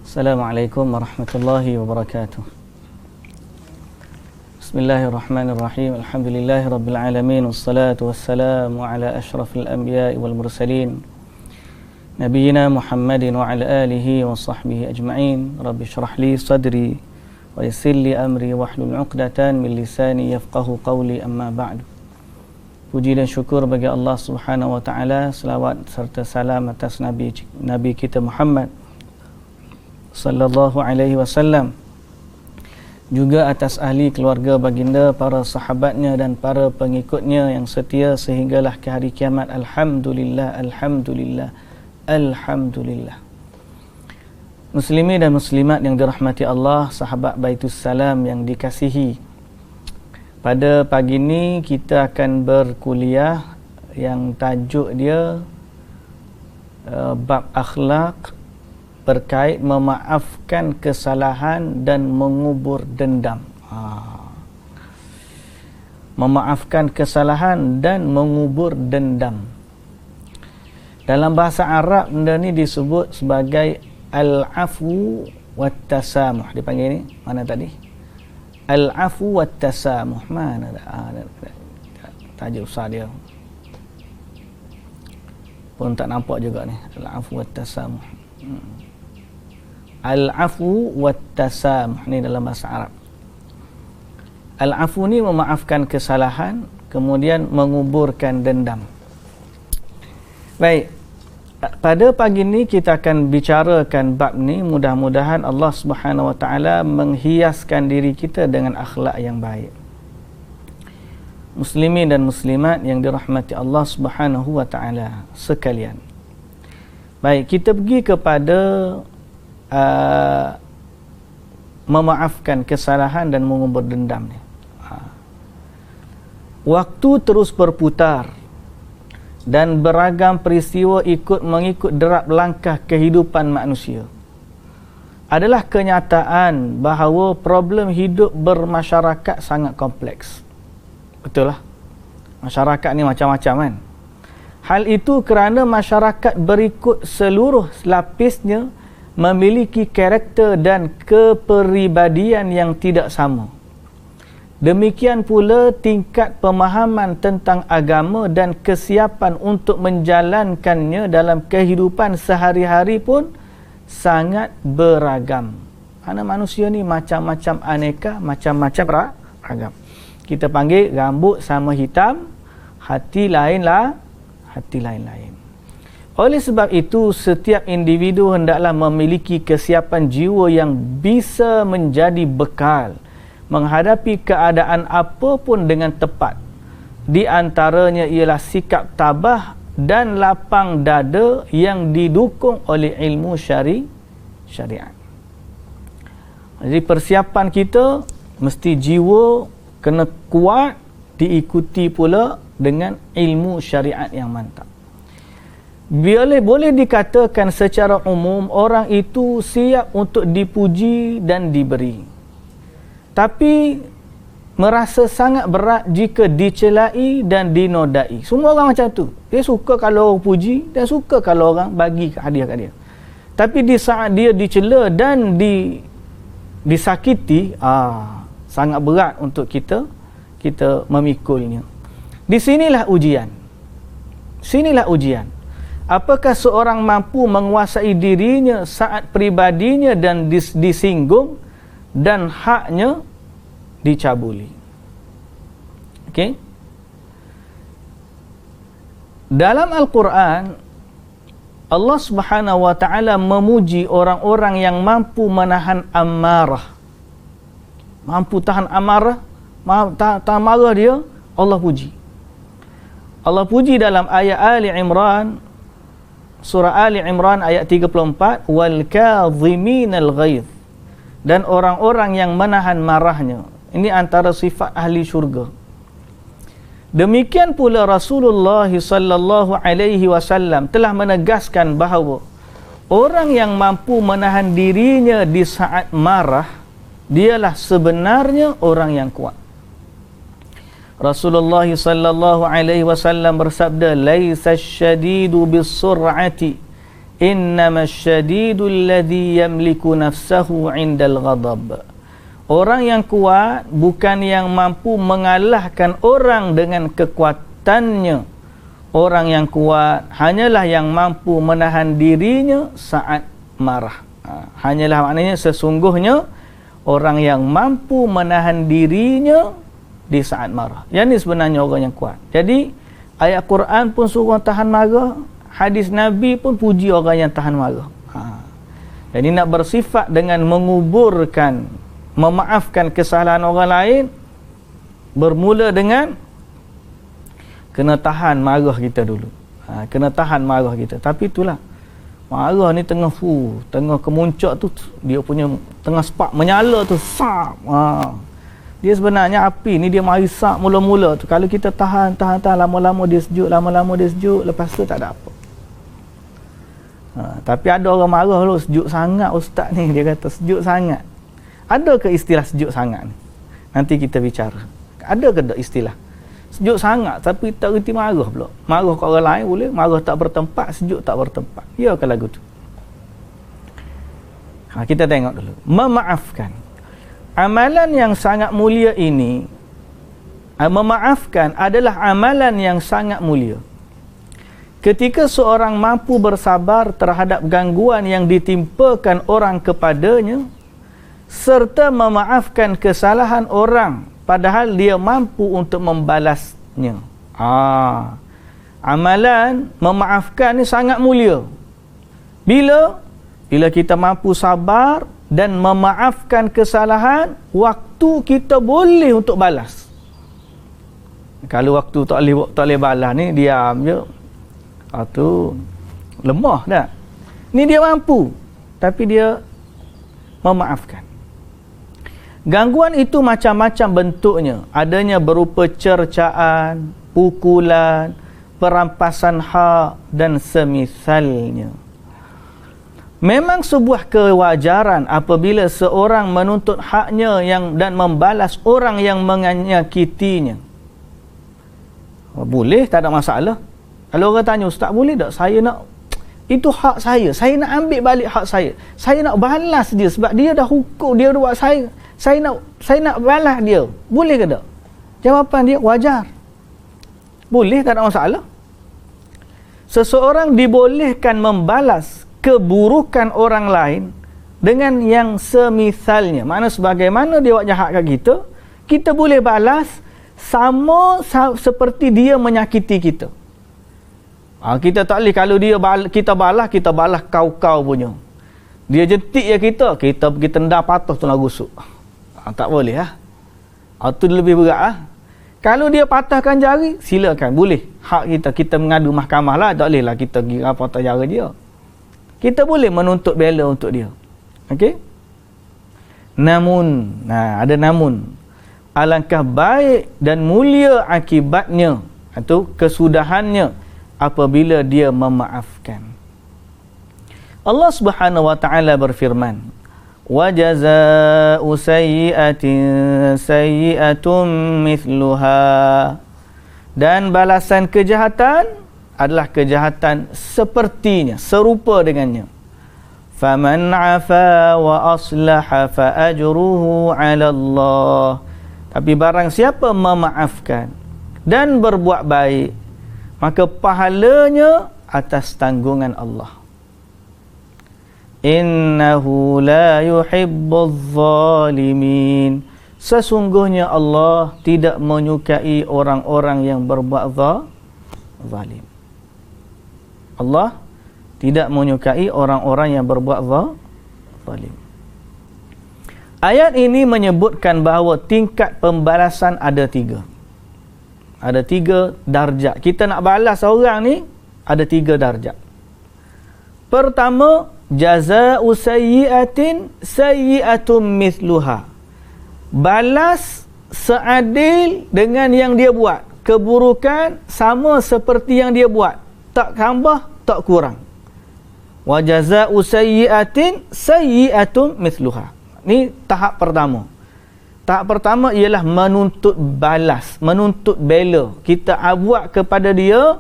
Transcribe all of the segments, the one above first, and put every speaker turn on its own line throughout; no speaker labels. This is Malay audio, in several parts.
Assalamualaikum warahmatullahi wabarakatuh. Bismillahirrahmanirrahim. Alhamdulillahi rabbil alamin. Wassalatu wassalamu ala ashrafil anbiya'i wal mursalin Nabiyyina Muhammadin wa ala alihi wa sahbihi ajma'in. Rabbi shrah li sadri wa yassir li amri wahlul 'uqdatan min lisani yafqahu qawli, amma ba'du. Puji dan syukur bagi Allah Subhanahu wa taala, selawat serta salam atas Nabi kita Muhammad sallallahu alaihi wasallam, juga atas ahli keluarga baginda, para sahabatnya dan para pengikutnya yang setia sehinggalah ke hari kiamat. Alhamdulillah, alhamdulillah, alhamdulillah. Muslimin dan muslimat yang dirahmati Allah, sahabat Baitus Salam yang dikasihi, pada pagi ini kita akan berkuliah yang tajuk dia bab akhlak berkait memaafkan kesalahan dan mengubur dendam. Memaafkan kesalahan dan mengubur dendam. Dalam bahasa Arab benda ni disebut sebagai al-afu wat-tasamuh. Dipanggil ni mana tadi? Al-afu wat-tasamuh. Mana tajuk besar dia pun tak nampak juga ni. Al-afu wat-tasamuh. Al-afu wat-tasamuh ni dalam bahasa Arab. Al-afu ni memaafkan kesalahan, kemudian menguburkan dendam. Baik, pada pagi ni kita akan bicarakan bab ni. Mudah-mudahan Allah Subhanahu wa taala menghiaskan diri kita dengan akhlak yang baik. Muslimin dan muslimat yang dirahmati Allah Subhanahu wa taala sekalian. Baik, kita pergi kepada memaafkan kesalahan dan mengubur dendam ni. Waktu terus berputar dan beragam peristiwa mengikut derap langkah kehidupan manusia. Adalah kenyataan bahawa problem hidup bermasyarakat sangat kompleks. Betul lah, masyarakat ni macam-macam kan. Hal itu kerana masyarakat berikut seluruh lapisnya memiliki karakter dan kepribadian yang tidak sama. Demikian pula tingkat pemahaman tentang agama dan kesiapan untuk menjalankannya dalam kehidupan sehari-hari pun sangat beragam. Kerana manusia ni macam-macam aneka, macam-macam ragam. Kita panggil rambut sama hitam, hati lainlah, hati lain-lain. Oleh sebab itu, setiap individu hendaklah memiliki kesiapan jiwa yang bisa menjadi bekal menghadapi keadaan apapun dengan tepat. Di antaranya ialah sikap tabah dan lapang dada yang didukung oleh ilmu syariat. Jadi persiapan kita mesti jiwa kena kuat, diikuti pula dengan ilmu syariat yang mantap. Boleh dikatakan secara umum orang itu siap untuk dipuji dan diberi, tapi merasa sangat berat jika dicelai dan dinodai. Semua orang macam tu. Dia suka kalau orang puji dan suka kalau orang bagi hadiah kat dia. Tapi di saat dia dicela dan disakiti, sangat berat untuk kita memikulnya. Di sinilah ujian. Sinilah ujian. Apakah seorang mampu menguasai dirinya saat pribadinya dan disinggung dan haknya dicabuli? Okey. Dalam Al-Quran, Allah Subhanahu wa taala memuji orang-orang yang mampu menahan amarah. Mampu tahan amarah, tahan marah dia, Allah puji. Allah puji dalam ayat Ali Imran, surah Ali Imran ayat 34, wal kadhiminal ghaidh, dan orang-orang yang menahan marahnya. Ini antara sifat ahli syurga. Demikian pula Rasulullah sallallahu alaihi wasallam telah menegaskan bahawa orang yang mampu menahan dirinya di saat marah, dialah sebenarnya orang yang kuat. Rasulullah sallallahu alaihi wasallam bersabda, laisa syadidu bis-sur'ati Innamasyadidul ladzi yamliku nafsahu 'indal ghadab. Orang yang kuat bukan yang mampu mengalahkan orang dengan kekuatannya. Orang yang kuat hanyalah yang mampu menahan dirinya saat marah. Hanyalah maknanya sesungguhnya orang yang mampu menahan dirinya di saat marah. Yang ini sebenarnya orang yang kuat. Jadi ayat Quran pun suruh tahan marah, hadis Nabi pun puji orang yang tahan marah. Jadi nak bersifat dengan menguburkan, memaafkan kesalahan orang lain, bermula dengan kena tahan marah kita dulu. Kena tahan marah kita. Tapi itulah, marah ni tengah kemuncak tu, dia punya tengah spark menyala tu, sap. Dia sebenarnya api ni, dia mari sap mula-mula tu. Kalau kita tahan, lama-lama dia sejuk, lepas tu tak ada apa. Tapi ada orang marah lu, sejuk sangat ustaz ni, dia kata sejuk sangat. Ada ke istilah sejuk sangat ni? Nanti kita bicara. Ada ke tak istilah sejuk sangat tapi tak reti marah pula? Marah kat orang lain boleh, marah tak bertempat, sejuk tak bertempat. Ya ke lagu tu? Kita tengok dulu. Memaafkan. Amalan yang sangat mulia ini, memaafkan adalah amalan yang sangat mulia. Ketika seorang mampu bersabar terhadap gangguan yang ditimpakan orang kepadanya, serta memaafkan kesalahan orang padahal dia mampu untuk membalasnya. Amalan memaafkan ni sangat mulia. Bila kita mampu sabar dan memaafkan kesalahan waktu kita boleh untuk balas. Kalau waktu tak boleh balas ni, diam je. Tu lemah dah. Ni dia mampu, tapi dia memaafkan. Gangguan itu macam-macam bentuknya. Adanya berupa cercaan, pukulan, perampasan hak dan semisalnya. Memang sebuah kewajaran apabila seorang menuntut haknya dan membalas orang yang menyakitinya. Boleh, tak ada masalah. Kalau orang tanya, ustaz boleh tak saya nak, itu hak saya nak ambil balik hak saya nak balas dia sebab dia dah hukum, dia dah buat saya nak balas dia, boleh ke tak? Jawapan dia wajar, boleh, tak ada masalah. Seseorang dibolehkan membalas keburukan orang lain dengan yang semisalnya. Makna sebagaimana dia buat jahat kat kita, kita boleh balas sama seperti dia menyakiti kita. Kita tak boleh kalau kita balas kau punya. Dia jentik je kita pergi tendang patah tu nak rusuk. Tak boleh tu lebih berat Kalau dia patahkan jari, silakan, boleh. Hak kita mengadu mahkamah lah, tak boleh lah kita pergi patah jari dia. Kita boleh menuntut bela untuk dia. Okey? Namun, ada namun. Alangkah baik dan mulia akibatnya, atau kesudahannya apabila dia memaafkan. Allah Subhanahu wa taala berfirman, wa jazaa'u sayyi'atin sayyi'atun mithluha, dan balasan kejahatan adalah kejahatan sepertinya, serupa dengannya. Faman 'afa wa aslaha fa ajruhu 'ala Allah, tapi barang siapa memaafkan dan berbuat baik, maka pahalanya atas tanggungan Allah. Innahu la yuhibbuz zalimin, sesungguhnya Allah tidak menyukai orang-orang yang berbuat zalim. Allah tidak menyukai orang-orang yang berbuat zalim. Ayat ini menyebutkan bahawa tingkat pembalasan ada 3. Ada 3 darjat. Kita nak balas orang ni, ada 3 darjat. Pertama, jazaa'u sayyi'atin sayyi'atun mithluha, balas seadil dengan yang dia buat. Keburukan sama seperti yang dia buat, tak tambah, tak kurang. Wa jazaa'u sayyi'atin sayyi'atun mithluha. Ni tahap pertama. Tahap pertama ialah menuntut balas, menuntut bela. Kita buat kepada dia,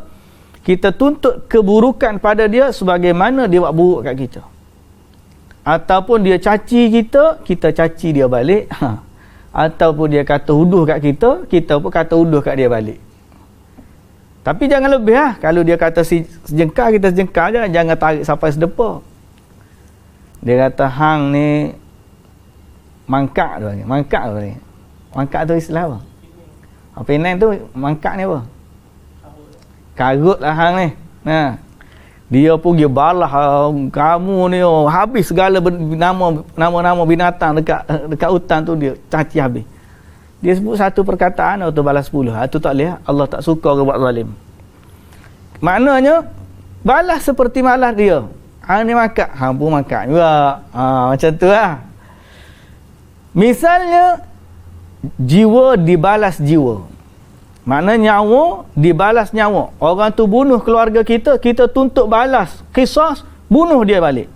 kita tuntut keburukan pada dia sebagaimana dia buat buruk kat kita. Ataupun dia caci kita, kita caci dia balik. Ataupun dia kata huduh kat kita, kita pun kata huduh kat dia balik. Tapi jangan lebih lah. Kalau dia kata sejengkal, kita sejengkal je. Jangan tarik sampai sedepa. Dia kata hang ni mangkak tu. Mangkak tu ni. Mangkak tu istilah apa? Penang tu mangkak ni apa? Karut lah hang ni. Nah, dia pun dia balah kamu ni habis segala nama-nama binatang dekat hutan tu dia caci habis. Dia sebut satu perkataan atau balas 10. Itu tak boleh. Allah tak suka orang buat zalim. Maknanya balas seperti malas dia. Hang ni makak, hang pun makak juga. Macam tu lah. Misalnya jiwa dibalas jiwa. Maknanya nyawa dibalas nyawa. Orang tu bunuh keluarga kita, kita tuntut balas. Qisas, bunuh dia balik.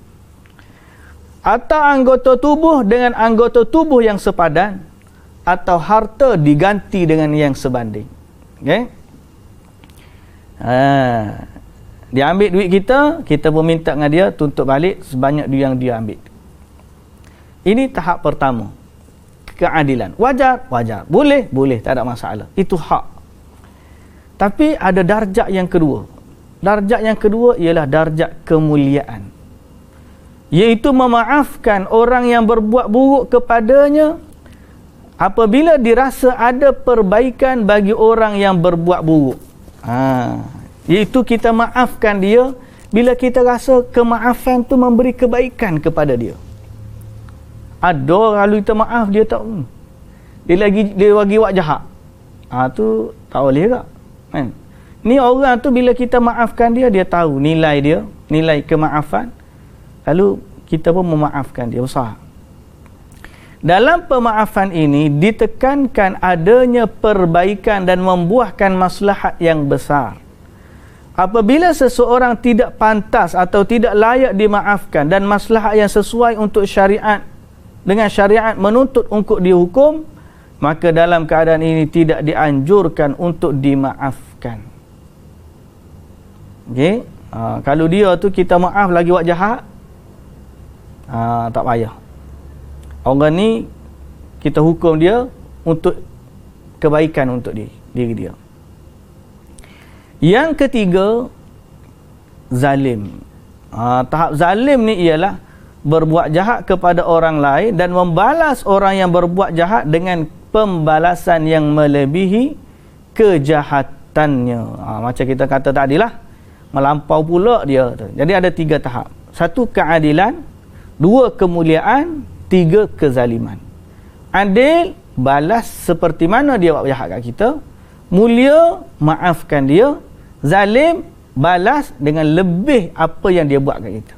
Atau anggota tubuh dengan anggota tubuh yang sepadan. Atau harta diganti dengan yang sebanding. Okay? Dia ambil duit kita, kita pun minta dengan dia tuntut balik sebanyak duit yang dia ambil. Ini tahap pertama. Keadilan. Wajar? Wajar. Boleh? Boleh. Tak ada masalah. Itu hak. Tapi ada darjat yang kedua. Darjat yang kedua ialah darjat kemuliaan. Iaitu memaafkan orang yang berbuat buruk kepadanya apabila dirasa ada perbaikan bagi orang yang berbuat buruk. Iaitu kita maafkan dia bila kita rasa kemaafan tu memberi kebaikan kepada dia. Ada kalau kita maaf dia tak dia bagi buat jahat. Tu tak boleh tak? Kan? Ni orang tu bila kita maafkan dia, dia tahu nilai dia, nilai kemaafan. Lalu kita pun memaafkan dia besar. Dalam pemaafan ini ditekankan adanya perbaikan dan membuahkan maslahat yang besar. Apabila seseorang tidak pantas atau tidak layak dimaafkan dan maslahat yang sesuai untuk syariat dengan syariat menuntut untuk dihukum, maka dalam keadaan ini tidak dianjurkan untuk dimaafkan. Okey? Kalau dia tu kita maaf lagi buat jahat, tak payah. Orang ni kita hukum dia untuk kebaikan untuk diri dia. Yang ketiga, zalim. Tahap zalim ni ialah berbuat jahat kepada orang lain dan membalas orang yang berbuat jahat dengan pembalasan yang melebihi kejahatannya. Macam kita kata tadi lah, melampau pula dia tu. Jadi ada 3 tahap. 1 keadilan, 2 kemuliaan, 3 kezaliman. Adil, balas seperti mana dia buat jahat kat kita. Mulia, maafkan dia. Zalim, balas dengan lebih apa yang dia buat kat kita.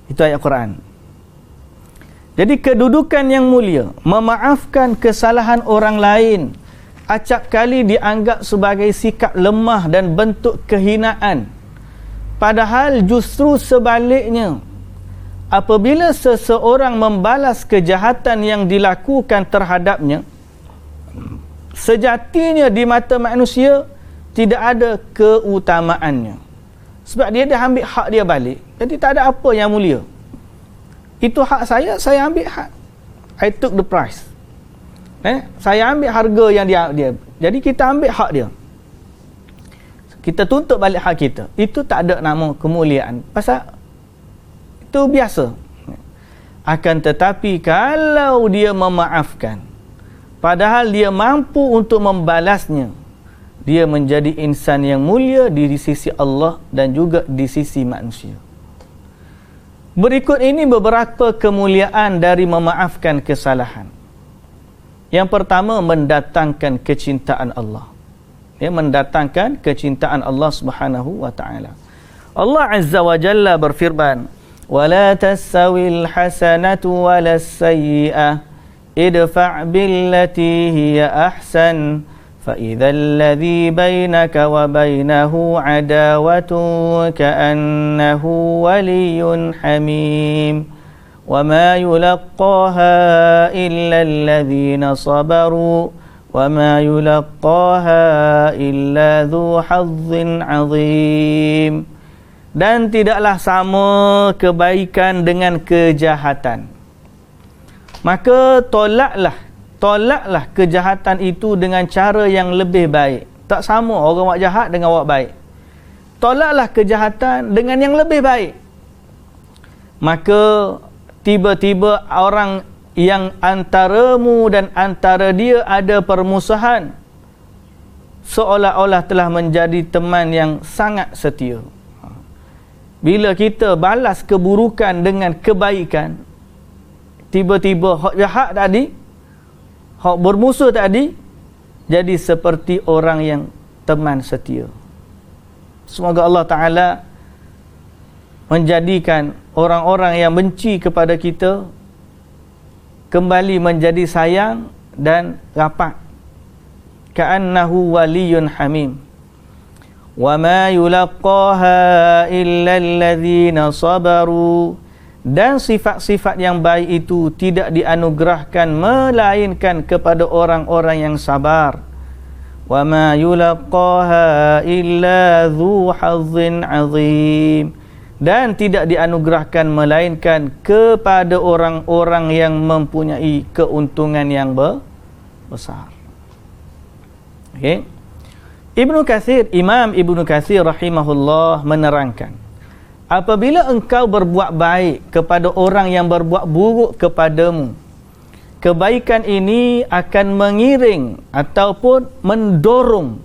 Itu ayat Quran. Jadi kedudukan yang mulia, memaafkan kesalahan orang lain, acap kali dianggap sebagai sikap lemah dan bentuk kehinaan. Padahal justru sebaliknya, apabila seseorang membalas kejahatan yang dilakukan terhadapnya, sejatinya di mata manusia tidak ada keutamaannya. Sebab dia dah ambil hak dia balik. Jadi tak ada apa yang mulia. Itu hak saya ambil hak. I took the price. Saya ambil harga yang dia. Jadi kita ambil hak dia. Kita tuntut balik hak kita. Itu tak ada nama kemuliaan. Pasal itu biasa. Akan tetapi kalau dia memaafkan, padahal dia mampu untuk membalasnya, dia menjadi insan yang mulia di sisi Allah dan juga di sisi manusia. Berikut ini beberapa kemuliaan dari memaafkan kesalahan. Yang pertama, mendatangkan kecintaan Allah. Mendatangkan kecintaan Allah Subhanahu wa taala. Allah Azza wa Jalla berfirman, "Wala tastawil hasanatu walas sayyi'ah, idfa' billati hiya ahsan." فَإِذَا الَّذِي بَيْنَكَ وَبَيْنَهُ عَدَاوَةٌ كَأَنَّهُ وَلِيٌّ حَمِيمٌ وَمَا يُلَقَّاهَا إِلَّا الَّذِينَ صَبَرُوا وَمَا يُلَقَّاهَا إِلَّا ذُو حَظٍّ عَظِيمٍ. Dan tidaklah sama kebaikan dengan kejahatan. Maka tolaklah kejahatan itu dengan cara yang lebih baik. Tak sama orang buat jahat dengan buat baik. Tolaklah kejahatan dengan yang lebih baik. Maka tiba-tiba orang yang antaramu dan antara dia ada permusuhan, seolah-olah telah menjadi teman yang sangat setia. Bila kita balas keburukan dengan kebaikan, tiba-tiba hak jahat tadi, hak bermusuh tadi, jadi seperti orang yang teman setia. Semoga Allah Ta'ala menjadikan orang-orang yang benci kepada kita kembali menjadi sayang dan rapat. Ka'annahu waliyun hamim. وَمَا يُلَقَّاهَا إِلَّا الَّذِينَ صَبَرُوا. Dan sifat-sifat yang baik itu tidak dianugerahkan melainkan kepada orang-orang yang sabar. وَمَا يُلَقَّاهَا إِلَّا ذُو حَظٍّ عَظِيمٍ. Dan tidak dianugerahkan melainkan kepada orang-orang yang mempunyai keuntungan yang besar. Okay. Imam Ibnu Katsir rahimahullah menerangkan, apabila engkau berbuat baik kepada orang yang berbuat buruk kepadamu, kebaikan ini akan mengiring ataupun mendorong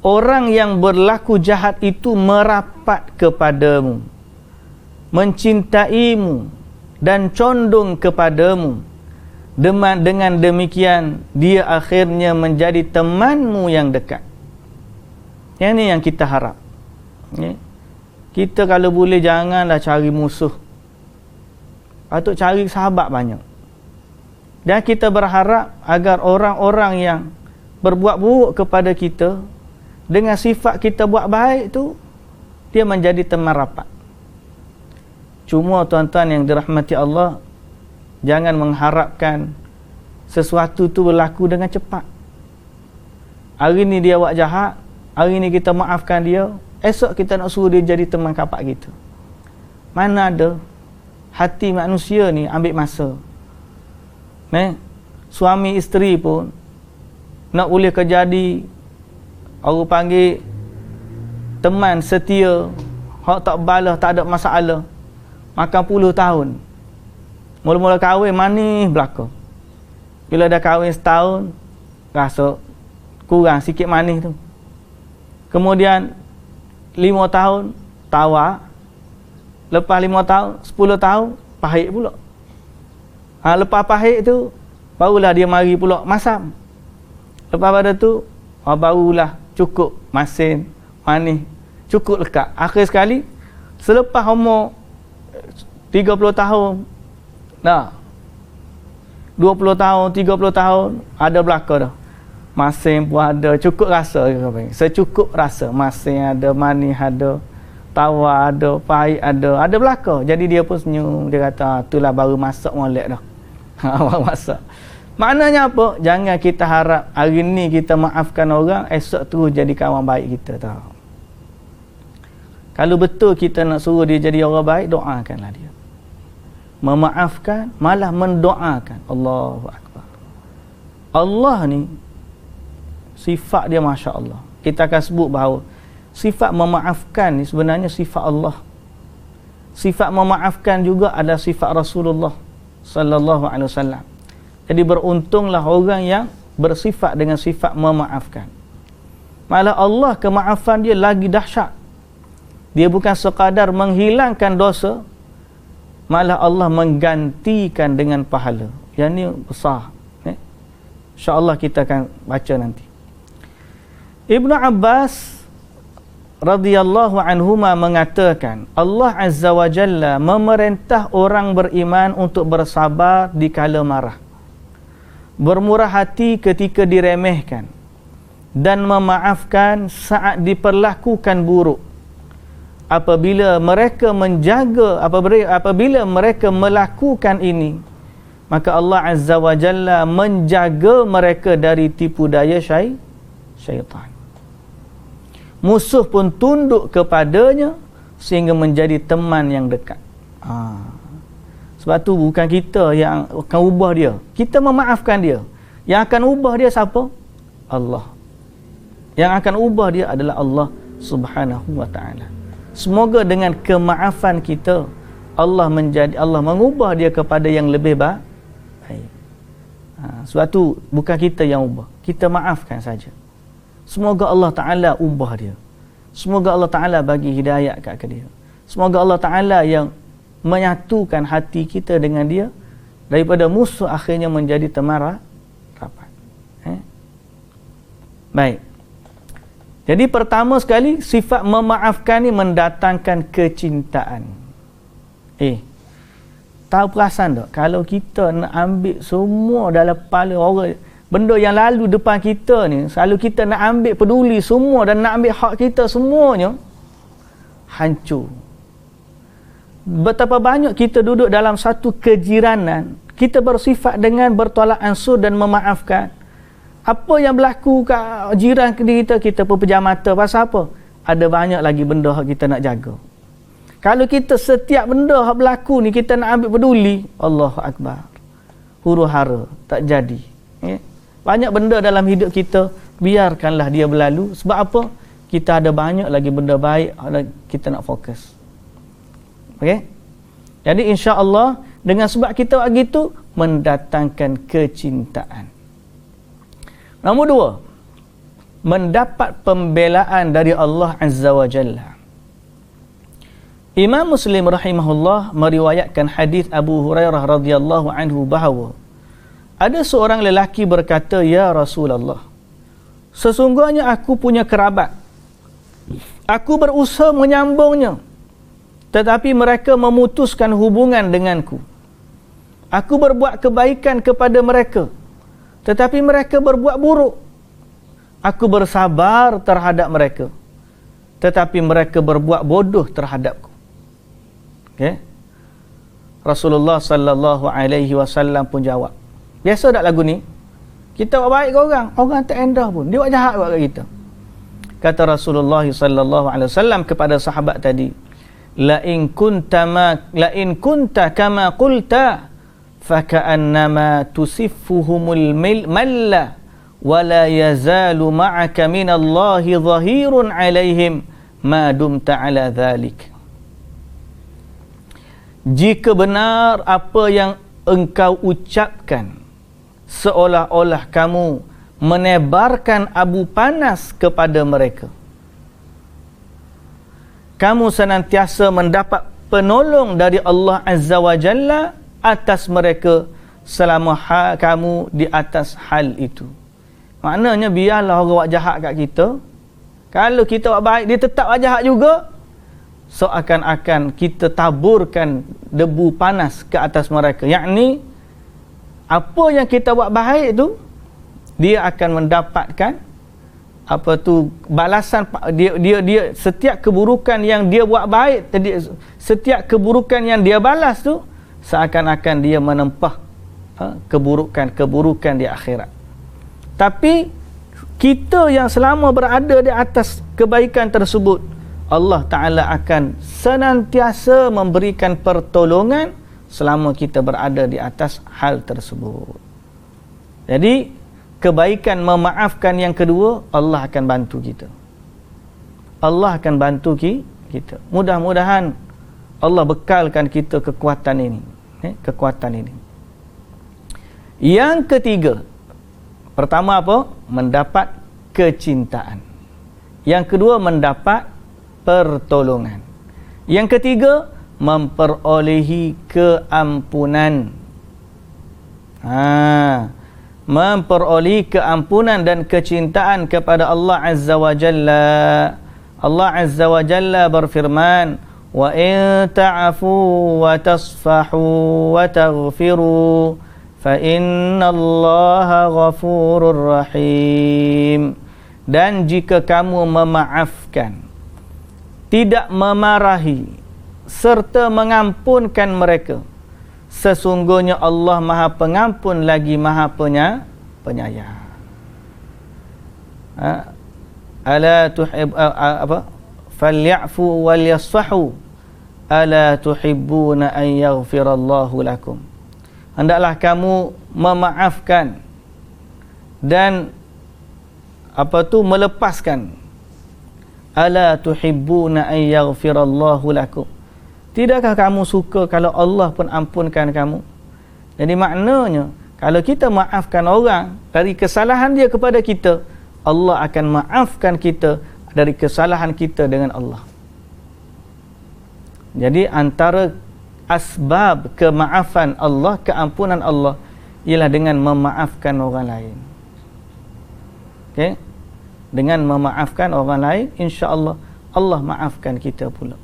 orang yang berlaku jahat itu merapat kepadamu, mencintaimu dan condong kepadamu. Dengan demikian dia akhirnya menjadi temanmu yang dekat. Yang ni yang kita harap. Kita kalau boleh janganlah cari musuh, patut cari sahabat banyak. Dan kita berharap agar orang-orang yang berbuat buruk kepada kita, dengan sifat kita buat baik tu, dia menjadi teman rapat. Cuma tuan-tuan yang dirahmati Allah, jangan mengharapkan sesuatu tu berlaku dengan cepat. Hari ni dia buat jahat, hari ni kita maafkan dia, esok kita nak suruh dia jadi teman kapak kita. Mana ada. Hati manusia ni ambil masa. Suami isteri pun nak boleh kejadi, orang panggil teman setia, hak tak balas, tak ada masalah, makan puluh tahun. Mula-mula kahwin manis belaka. Bila dah kahwin setahun, rasa kurang sikit manis tu. Kemudian 5 tahun tawar. Lepas 5 tahun, 10 tahun pahit pula. Lepas pahit tu barulah dia mari pula masam. Lepas pada tu barulah cukup masin, manis, cukup lekat. Akhir sekali selepas umur 30 tahun, 20 tahun, 30 tahun ada belaka dah. Masin pun ada, cukup rasa. Secukup rasa. Masin ada, manis ada, tawar ada, pahit ada belaka. Jadi dia pun senyum. Dia kata, itulah baru masak molek dah. Baru masak. Maknanya apa? Jangan kita harap hari ni kita maafkan orang, esok terus jadi kawan baik kita. Tahu. Kalau betul kita nak suruh dia jadi orang baik, doakanlah dia. Memaafkan, malah mendoakan. Allahu Akbar. Allah ni sifat dia Masya Allah. Kita akan sebut bahawa sifat memaafkan ni sebenarnya sifat Allah. Sifat memaafkan juga ada sifat Rasulullah sallallahu alaihi wasallam. Jadi beruntunglah orang yang bersifat dengan sifat memaafkan. Malah Allah kemaafan dia lagi dahsyat. Dia bukan sekadar menghilangkan dosa, malah Allah menggantikan dengan pahala. Yang ni besar. InsyaAllah kita akan baca nanti. Ibnu Abbas radhiyallahu anhuma mengatakan, Allah Azza wa Jalla memerintah orang beriman untuk bersabar di kala marah, bermurah hati ketika diremehkan, dan memaafkan saat diperlakukan buruk. Apabila mereka melakukan ini, maka Allah Azza wa Jalla menjaga mereka dari tipu daya syaitan. Musuh pun tunduk kepadanya sehingga menjadi teman yang dekat. Sebab tu bukan kita yang akan ubah dia, kita memaafkan dia. Yang akan ubah dia siapa? Allah. Yang akan ubah dia adalah Allah Subhanahu wa ta'ala. Semoga dengan kemaafan kita Allah mengubah dia kepada yang lebih baik. Sebab tu bukan kita yang ubah, kita maafkan saja. Semoga Allah Ta'ala ubah dia. Semoga Allah Ta'ala bagi hidayah kat dia. Semoga Allah Ta'ala yang menyatukan hati kita dengan dia, daripada musuh akhirnya menjadi teman rapat. Baik. Jadi pertama sekali, sifat memaafkan ni mendatangkan kecintaan. Tahu perasan tak? Kalau kita nak ambil semua dalam kepala orang, benda yang lalu depan kita ni, selalu kita nak ambil peduli semua dan nak ambil hak kita semuanya, hancur. Betapa banyak kita duduk dalam satu kejiranan, kita bersifat dengan bertolak ansur dan memaafkan. Apa yang berlaku kat jiran kita, kita pun pejam mata. Pasal apa? Ada banyak lagi benda yang kita nak jaga. Kalau kita setiap benda yang berlaku ni kita nak ambil peduli, Allahu Akbar, huru-hara, tak jadi. Banyak benda dalam hidup kita, biarkanlah dia berlalu. Sebab apa? Kita ada banyak lagi benda baik kita nak fokus. Okey? Jadi insya-Allah dengan sebab kita buat gitu, mendatangkan kecintaan. Nombor 2, mendapat pembelaan dari Allah Azza wa Jalla. Imam Muslim rahimahullah meriwayatkan hadis Abu Hurairah radhiyallahu anhu bahawa ada seorang lelaki berkata, "Ya Rasulullah, sesungguhnya aku punya kerabat. Aku berusaha menyambungnya, tetapi mereka memutuskan hubungan denganku. Aku berbuat kebaikan kepada mereka, tetapi mereka berbuat buruk. Aku bersabar terhadap mereka, tetapi mereka berbuat bodoh terhadapku." Okay? Rasulullah sallallahu alaihi wasallam pun jawab, biasa tak lagu ni? Kita buat baik ke orang tak endah pun, dia buat jahat buat kat kita. Kata Rasulullah sallallahu alaihi wasallam kepada sahabat tadi, la in kunta kama qulta faka'annama tusiffuhumul malla wa la yazalu ma'aka minallahi dhahirun 'alaihim ma dumta 'ala dhalik. Jika benar apa yang engkau ucapkan, seolah-olah kamu menebarkan abu panas kepada mereka, kamu senantiasa mendapat penolong dari Allah Azza wa Jalla atas mereka selama kamu di atas hal itu. Maknanya biarlah orang buat jahat kat kita, kalau kita buat baik dia tetap buat jahat juga, seakan-akan kita taburkan debu panas ke atas mereka. Yakni apa yang kita buat baik tu, dia akan mendapatkan balasan. Dia setiap keburukan yang dia buat baik, setiap keburukan yang dia balas tu, seakan-akan dia menempah keburukan di akhirat. Tapi kita yang selama berada di atas kebaikan tersebut, Allah Ta'ala akan senantiasa memberikan pertolongan selama kita berada di atas hal tersebut. Jadi kebaikan memaafkan yang kedua, Allah akan bantu kita. Allah akan bantu kita. Mudah-mudahan Allah bekalkan kita kekuatan ini. Kekuatan ini. Yang ketiga, pertama apa? Mendapat kecintaan. Yang kedua, mendapat pertolongan. Yang ketiga, memperolehi keampunan. Memperolehi keampunan dan kecintaan kepada Allah Azza wa Jalla. Allah Azza wa Jalla berfirman, "Wa in ta'fu wa tasfahu wa taghfiru fa innallaha ghafurur rahim." Dan jika kamu memaafkan, tidak memarahi serta mengampunkan mereka, sesungguhnya Allah Maha Pengampun lagi Maha Penyayang. Ala tuhib apa? Falyafu walyasfahu ala tuhibbuna an yaghfirallahu lakum. Hendaklah kamu memaafkan dan melepaskan. Ala tuhibbuna an yaghfirallahu lakum. Tidakkah kamu suka kalau Allah pun ampunkan kamu? Jadi maknanya kalau kita maafkan orang dari kesalahan dia kepada kita, Allah akan maafkan kita dari kesalahan kita dengan Allah. Jadi antara asbab kemaafan Allah, keampunan Allah, ialah dengan memaafkan orang lain. Okey? Dengan memaafkan orang lain, insya-Allah Allah maafkan kita pula.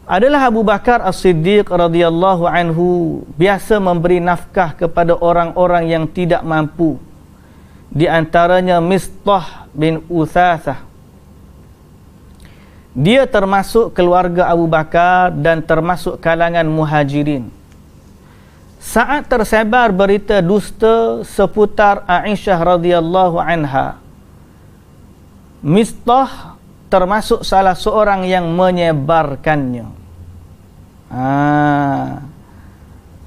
Adalah Abu Bakar As-Siddiq radhiyallahu anhu biasa memberi nafkah kepada orang-orang yang tidak mampu. Di antaranya Mistah bin Uthathah. Dia termasuk keluarga Abu Bakar dan termasuk kalangan Muhajirin. Saat tersebar berita dusta seputar Aisyah radhiyallahu anha, Mistah termasuk salah seorang yang menyebarkannya.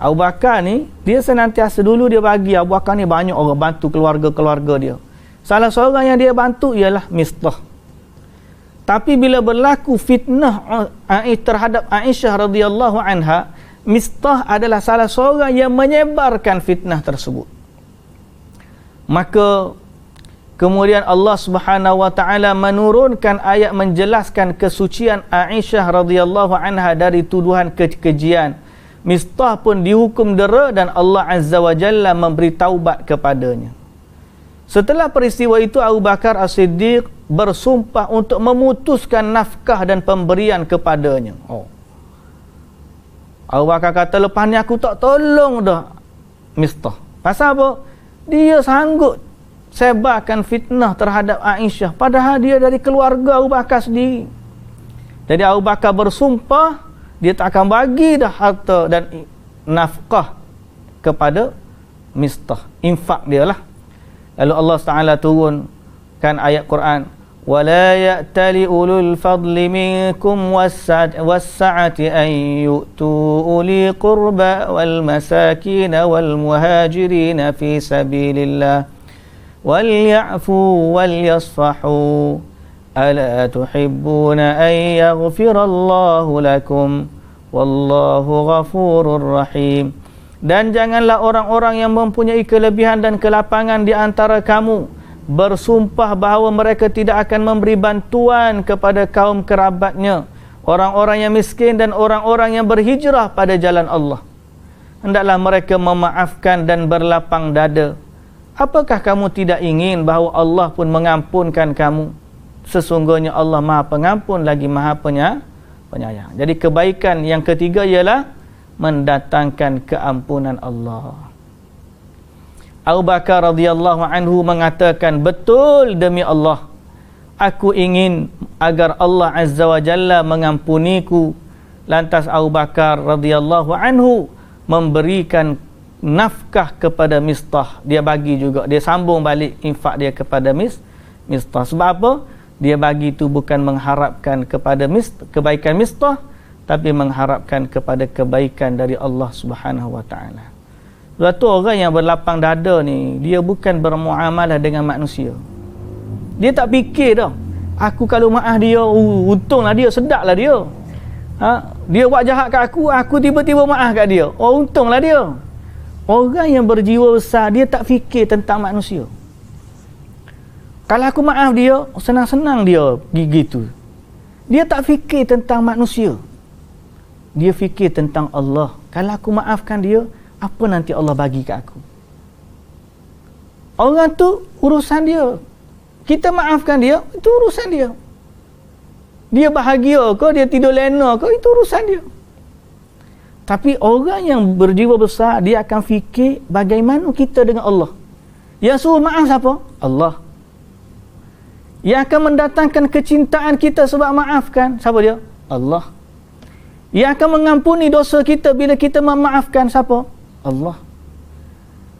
Abu Bakar ni, dia senantiasa dulu dia bagi. Abu Bakar ni banyak orang bantu keluarga-keluarga dia. Salah seorang yang dia bantu ialah Mistah. Tapi bila berlaku fitnah terhadap Aisyah radhiyallahu anha, Mistah adalah salah seorang yang menyebarkan fitnah tersebut. Maka kemudian Allah Subhanahu wa taala menurunkan ayat menjelaskan kesucian Aisyah radhiyallahu anha dari tuduhan kekejian. Mistah pun dihukum dera dan Allah Azza wa Jalla memberi taubat kepadanya. Setelah peristiwa itu, Abu Bakar As-Siddiq bersumpah untuk memutuskan nafkah dan pemberian kepadanya. Abu Bakar kata, lepas ni aku tak tolong dah Mistah. Pasal apa? Dia sanggup sebarkan fitnah terhadap Aisyah, padahal dia dari keluarga Abu Bakar sendiri. Jadi Abu Bakar bersumpah dia tak akan bagi dah harta dan nafkah kepada Mistah. Infak dia lah. Lalu Allah Ta'ala turunkan ayat Quran, وَلَا يَأْتَلِ أُولُو الْفَضْلِ مِنْكُمْ وَالسَّعَةِ أَنْ يُؤْتُوا أُولِي قُرْبَى وَالْمَسَاكِينَ وَالْمُهَاجِرِينَ فِي سَبِيلِ اللَّهِ وَلْيَعْفُوا وَلْيَصْفَحُوا أَلَا تُحِبُّونَ أَنْ يَغْفِرَ اللَّهُ لَكُمْ وَاللَّهُ غَفُورٌ رَحِيمٌ. Dan janganlah orang-orang yang mempunyai kelebihan dan kelapangan di antara kamu bersumpah bahawa mereka tidak akan memberi bantuan kepada kaum kerabatnya, orang-orang yang miskin dan orang-orang yang berhijrah pada jalan Allah. Hendaklah mereka memaafkan dan berlapang dada. Apakah kamu tidak ingin bahawa Allah pun mengampunkan kamu? Sesungguhnya Allah Maha Pengampun lagi Maha Penyayang. Jadi kebaikan yang ketiga ialah mendatangkan keampunan Allah. Abu Bakar radhiyallahu anhu mengatakan, betul demi Allah, aku ingin agar Allah Azza wa Jalla mengampuniku. Lantas Abu Bakar radhiyallahu anhu memberikan nafkah kepada Mistah. Dia bagi juga, dia sambung balik infak dia kepada Mistah. Sebab apa? Dia bagi itu bukan mengharapkan kepada kebaikan Mistah, tapi mengharapkan kepada kebaikan dari Allah Subhanahu wa taala. Sebab tu orang yang berlapang dada ni, dia bukan bermuamalah dengan manusia. Dia tak fikir dah, aku kalau maaf dia, untunglah dia, sedaplah dia. Dia buat jahat kat aku tiba-tiba maaf kat dia. Untunglah dia. Orang yang berjiwa besar, dia tak fikir tentang manusia. Kalau aku maaf dia, senang-senang dia gitu. Dia tak fikir tentang manusia. Dia fikir tentang Allah. Kalau aku maafkan dia, apa nanti Allah bagi kat aku? Orang tu urusan dia. Kita maafkan dia, itu urusan dia. Dia bahagia ke, dia tidur lena ke, itu urusan dia. Tapi orang yang berjiwa besar, dia akan fikir bagaimana kita dengan Allah. Yang suruh maaf siapa? Allah. Yang akan mendatangkan kecintaan kita sebab maafkan, siapa dia? Allah. Yang akan mengampuni dosa kita bila kita memaafkan siapa? Allah.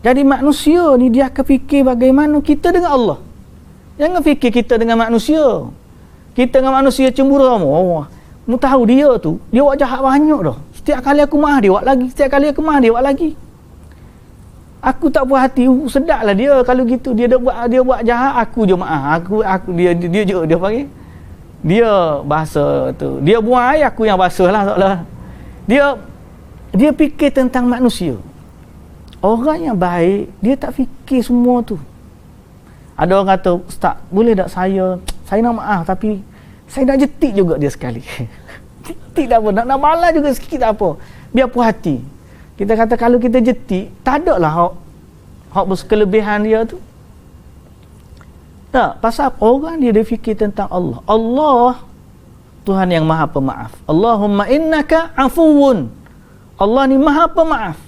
Jadi manusia ni dia akan fikir bagaimana kita dengan Allah. Jangan fikir kita dengan manusia. Kita dengan manusia cemburu. Oh, mu tahu dia tu, dia buat jahat banyak dah. Setiap kali aku maaf dia buat lagi. Setiap kali aku maaf dia buat lagi. Aku tak puas hati, sedaplah dia kalau gitu. Dia buat jahat, aku je maaf. Dia je dia panggil. Dia bahasa tu. Dia buang air, aku yang basuhlah seolah. Dia fikir tentang manusia. Orang yang baik, dia tak fikir semua tu. Ada orang kata, "Ustaz, boleh tak saya nak maaf tapi saya nak jetik juga dia sekali." Jetik tak apa, nak balas juga sikit tak apa. Biar puas hati. Kita kata kalau kita jetik, tak ada lah hak berkelebihan dia tu. Tak, pasal orang dia fikir tentang Allah. Allah Tuhan yang Maha Pemaaf. Allahumma innaka afuwun. Allah ni Maha Pemaaf.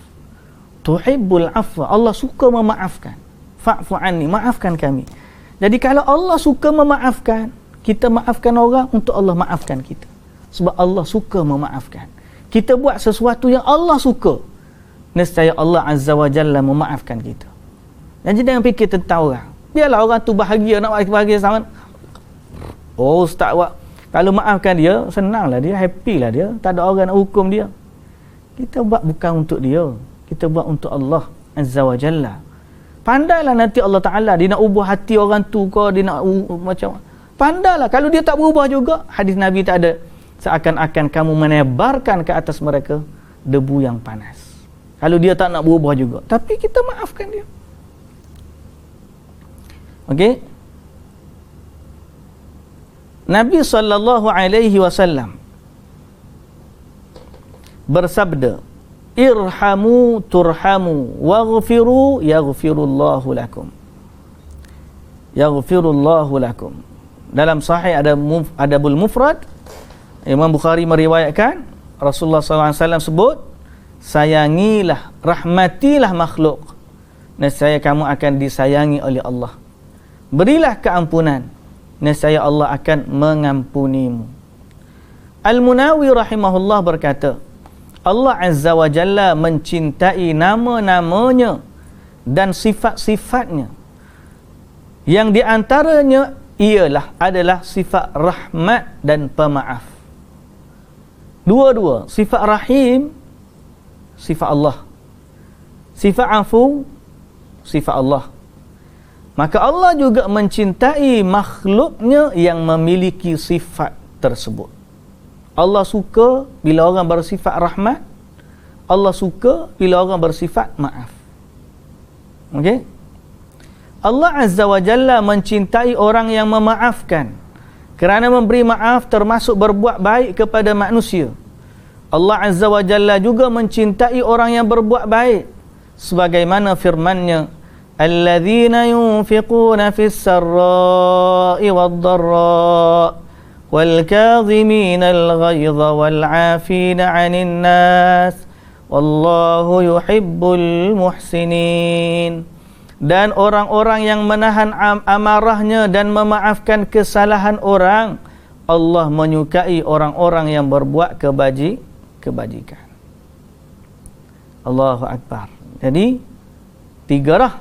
Tuhibbul afwa. Allah suka memaafkan. Fa'fu anni, maafkan kami. Jadi kalau Allah suka memaafkan, kita maafkan orang untuk Allah maafkan kita. Sebab Allah suka memaafkan. Kita buat sesuatu yang Allah suka, nescaya Allah Azza wa Jalla memaafkan kita. Dan jangan fikir tentang orang. Biarlah orang tu bahagia, nak bahagia sangat. Oh, ustaz buat. Kalau maafkan dia, senanglah dia, happy lah dia. Tak ada orang nak hukum dia. Kita buat bukan untuk dia. Kita buat untuk Allah Azza wa Jalla. Pandailah nanti Allah Ta'ala, dia nak ubah hati orang tu ke, dia nak macam. Pandailah. Kalau dia tak berubah juga, hadis Nabi tak ada. Seakan-akan kamu menebarkan ke atas mereka debu yang panas. Kalau dia tak nak berubah juga. Tapi kita maafkan dia. Okey. Nabi SAW bersabda, "Irhamu turhamu waghfiru yaghfirullahu lakum." Yaghfirullahu lakum. Dalam sahih Adabul Mufrad, Imam Bukhari meriwayatkan, Rasulullah SAW sebut, sayangilah, rahmatilah makhluk, nescaya kamu akan disayangi oleh Allah. Berilah keampunan, nescaya Allah akan mengampunimu. Al-Munawi rahimahullah berkata, Allah Azza wa Jalla mencintai nama-namanya dan sifat-sifatnya, yang diantaranya adalah sifat rahmat dan pemaaf. Dua-dua, sifat rahim, sifat Allah. Sifat afu, sifat Allah. Maka Allah juga mencintai makhluknya yang memiliki sifat tersebut. Allah suka bila orang bersifat rahmat. Allah suka bila orang bersifat maaf. Okey? Allah Azza wa Jalla mencintai orang yang memaafkan. Kerana memberi maaf termasuk berbuat baik kepada manusia. Allah Azza wa Jalla juga mencintai orang yang berbuat baik. Sebagaimana firman-Nya, "Alladzina yunfiquna fis sarra'i wad-dharra' wal kadhimina al-ghaidha wal 'afina 'anil nas wallahu yuhibbul muhsinin." Dan orang-orang yang menahan amarahnya dan memaafkan kesalahan orang, Allah menyukai orang-orang yang berbuat kebajikan. Allahu Akbar. Jadi 3 dah.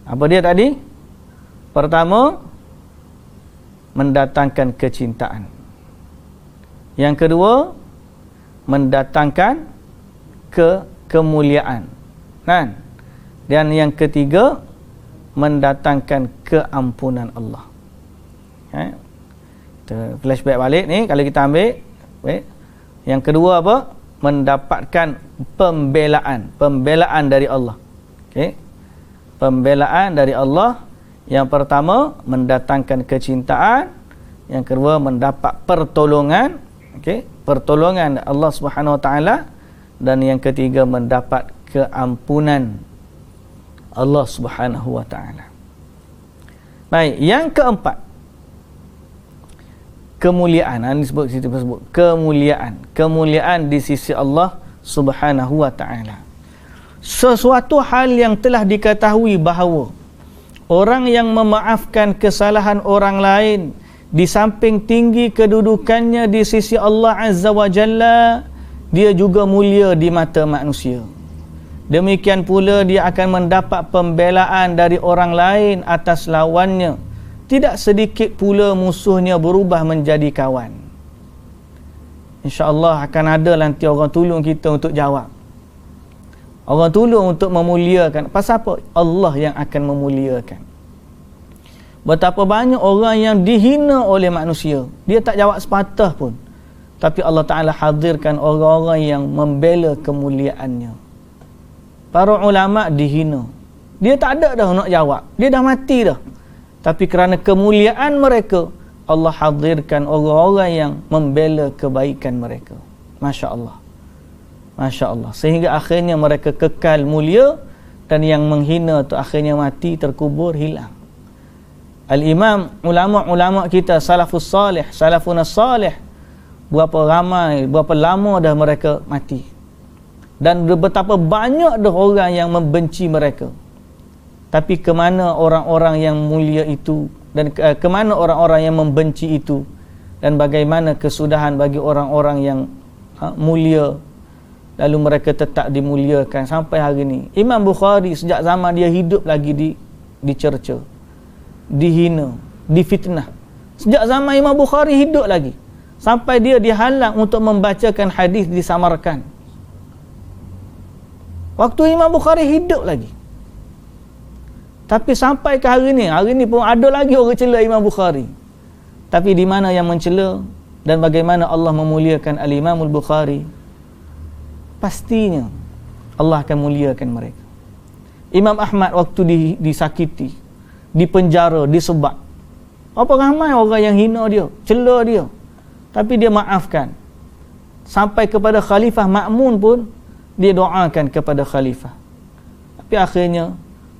Apa dia tadi? Pertama, mendatangkan kecintaan. Yang kedua, mendatangkan kemuliaan. Kan? Dan yang ketiga, mendatangkan keampunan Allah. Kita flashback balik ni, kalau kita ambil. Yang kedua apa? Mendapatkan pembelaan dari Allah. Okay? Pembelaan dari Allah. Yang pertama, mendatangkan kecintaan. Yang kedua, mendapat pertolongan. Okay? Pertolongan Allah Subhanahu Wa Taala. Dan yang ketiga, mendapat keampunan Allah Subhanahu Wa Taala. Baik, yang keempat, kemuliaan. Ini sebut kemuliaan di sisi Allah Subhanahu Wa Taala. Sesuatu hal yang telah diketahui bahawa orang yang memaafkan kesalahan orang lain di samping tinggi kedudukannya di sisi Allah Azza wa Jalla, dia juga mulia di mata manusia. Demikian pula dia akan mendapat pembelaan dari orang lain atas lawannya. Tidak sedikit pula musuhnya berubah menjadi kawan. InsyaAllah akan ada nanti orang tolong kita untuk jawab. Orang tolong untuk memuliakan. Pasal apa? Allah yang akan memuliakan. Betapa banyak orang yang dihina oleh manusia. Dia tak jawab sepatah pun. Tapi Allah Ta'ala hadirkan orang-orang yang membela kemuliaannya. Para ulama' dihina. Dia tak ada dah nak jawab. Dia dah mati dah. Tapi kerana kemuliaan mereka, Allah hadirkan orang-orang yang membela kebaikan mereka. Masya Allah. Masya Allah. Sehingga akhirnya mereka kekal mulia, dan yang menghina tu akhirnya mati, terkubur, hilang. Al-Imam, ulama-ulama kita, salafus salih, salafun salih, berapa ramai, berapa lama dah mereka mati. Dan betapa banyak dah orang yang membenci mereka. Tapi kemana orang-orang yang mulia itu, dan kemana orang-orang yang membenci itu, dan bagaimana kesudahan bagi orang-orang yang mulia, lalu mereka tetap dimuliakan sampai hari ini. Imam Bukhari sejak zaman dia hidup lagi dicerca, dihina, difitnah. Sejak zaman Imam Bukhari hidup lagi, sampai dia dihalang untuk membacakan hadis di Samarkand. Waktu Imam Bukhari hidup lagi. Tapi sampai ke hari ni pun ada lagi orang cela Imam Bukhari. Tapi di mana yang mencela dan bagaimana Allah memuliakan Al-Imam Al-Bukhari? Pastinya Allah akan muliakan mereka. Imam Ahmad waktu disakiti, dipenjara, disebab. Apa ramai orang yang hina dia, cela dia. Tapi dia maafkan. Sampai kepada Khalifah Ma'mun pun dia doakan kepada Khalifah. Tapi akhirnya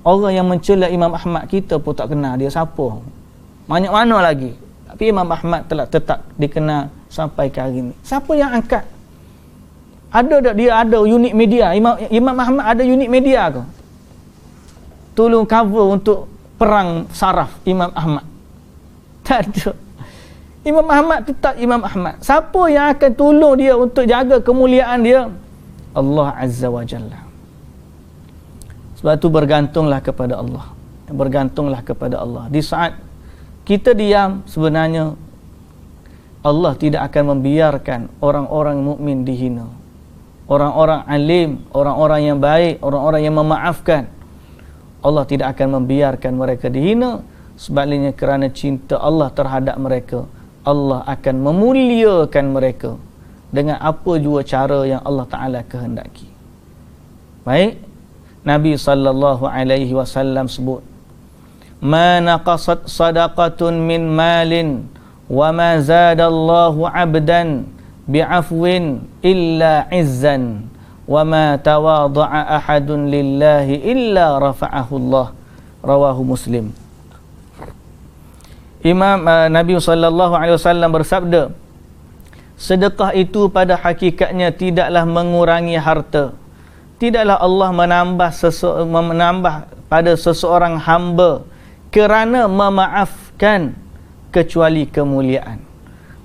orang yang mencela Imam Ahmad kita pun tak kenal dia siapa. Banyak mana lagi. Tapi Imam Ahmad telah tetap dikenal sampai ke hari ini. Siapa yang angkat? Ada tak dia ada unit media? Imam Ahmad ada unit media ke? Tolong cover untuk perang saraf Imam Ahmad. Tak ada. Imam Ahmad tetap Imam Ahmad. Siapa yang akan tolong dia untuk jaga kemuliaan dia? Allah Azza wa Jalla. Sebab tu bergantunglah kepada Allah. Bergantunglah kepada Allah. Di saat kita diam, sebenarnya Allah tidak akan membiarkan orang-orang mukmin dihina. Orang-orang alim, orang-orang yang baik, orang-orang yang memaafkan, Allah tidak akan membiarkan mereka dihina. Sebaliknya kerana cinta Allah terhadap mereka, Allah akan memuliakan mereka dengan apa jua cara yang Allah Ta'ala kehendaki. Baik, Nabi SAW sebut, ma naqasat sadaqatun min malin wa ma zadallahu abdan bi'afwin illa izzan wa ma tawadha'a ahadun lillahi illa rafa'ahu Allah. Rawahu Muslim. Nabi SAW bersabda, sedekah itu pada hakikatnya tidaklah mengurangi harta. Tidaklah Allah menambah pada seseorang hamba kerana memaafkan kecuali kemuliaan.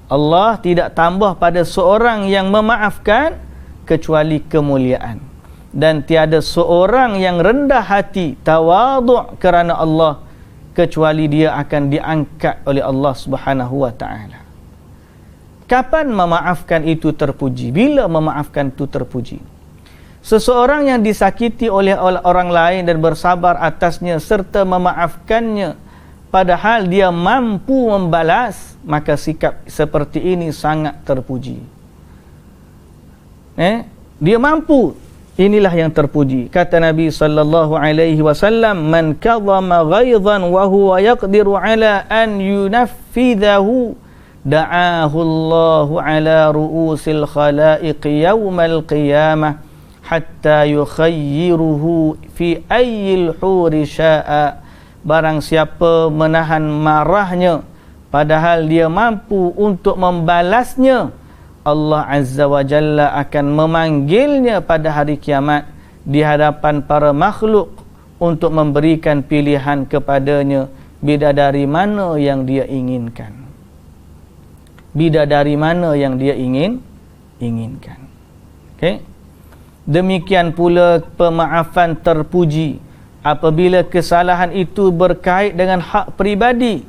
Allah tidak tambah pada seorang yang memaafkan kecuali kemuliaan. Dan tiada seorang yang rendah hati, tawadhu' kerana Allah, kecuali dia akan diangkat oleh Allah Subhanahu wa ta'ala. Kapan memaafkan itu terpuji? Bila memaafkan itu terpuji? Seseorang yang disakiti oleh orang lain dan bersabar atasnya serta memaafkannya padahal dia mampu membalas, maka sikap seperti ini sangat terpuji. Dia mampu, inilah yang terpuji. Kata Nabi sallallahu alaihi wasallam, man kadhama ghaidhan wa huwa yaqdiru ala an yunaffidahu da'ahu Allahu ala ru'usil khalaiq yawmal qiyamah hatta yukhayyiruhu fi ayyil huri sya'a. Barang siapa menahan marahnya padahal dia mampu untuk membalasnya, Allah Azza wa Jalla akan memanggilnya pada hari kiamat di hadapan para makhluk untuk memberikan pilihan kepadanya bidadari mana yang dia inginkan. bidadari mana yang dia inginkan. Okey. Demikian pula pemaafan terpuji apabila kesalahan itu berkait dengan hak peribadi,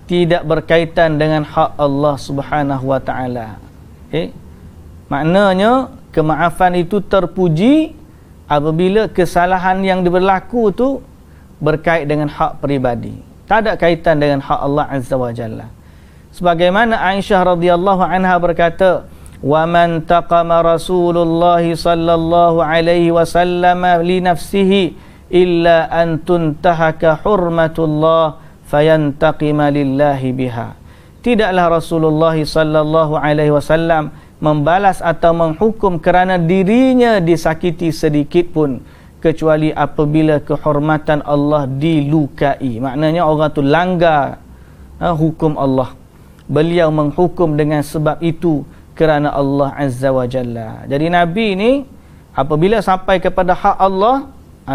tidak berkaitan dengan hak Allah Subhanahu wa taala. Okey. Maknanya kemaafan itu terpuji apabila kesalahan yang berlaku tu berkait dengan hak peribadi, tak ada kaitan dengan hak Allah Azza wa Jalla. Sebagaimana Aisyah radhiyallahu anha berkata, "Wa man taqama Rasulullah sallallahu alaihi wasallam li nafsihi illa an tuntahaka hurmatullah fayantaqima lillahi biha." Tidaklah Rasulullah sallallahu alaihi wasallam membalas atau menghukum kerana dirinya disakiti sedikit pun, kecuali apabila kehormatan Allah dilukai. Maknanya orang tu langgar hukum Allah. Beliau menghukum dengan sebab itu kerana Allah Azza wa Jalla. Jadi Nabi ni apabila sampai kepada hak Allah,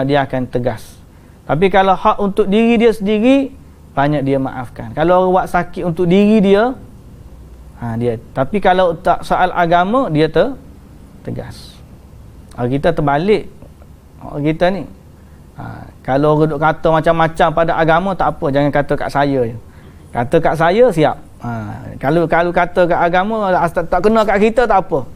dia akan tegas. Tapi kalau hak untuk diri dia sendiri, banyak dia maafkan. Kalau orang buat sakit untuk diri dia, dia. Tapi kalau tak soal agama, dia tegas. Kita terbalik. Kita ni kalau orang duk kata macam-macam pada agama, tak apa, jangan kata kat saya je. Kata kat saya, siap. Kalau kata kat agama, tak kena kat kita, tak apa.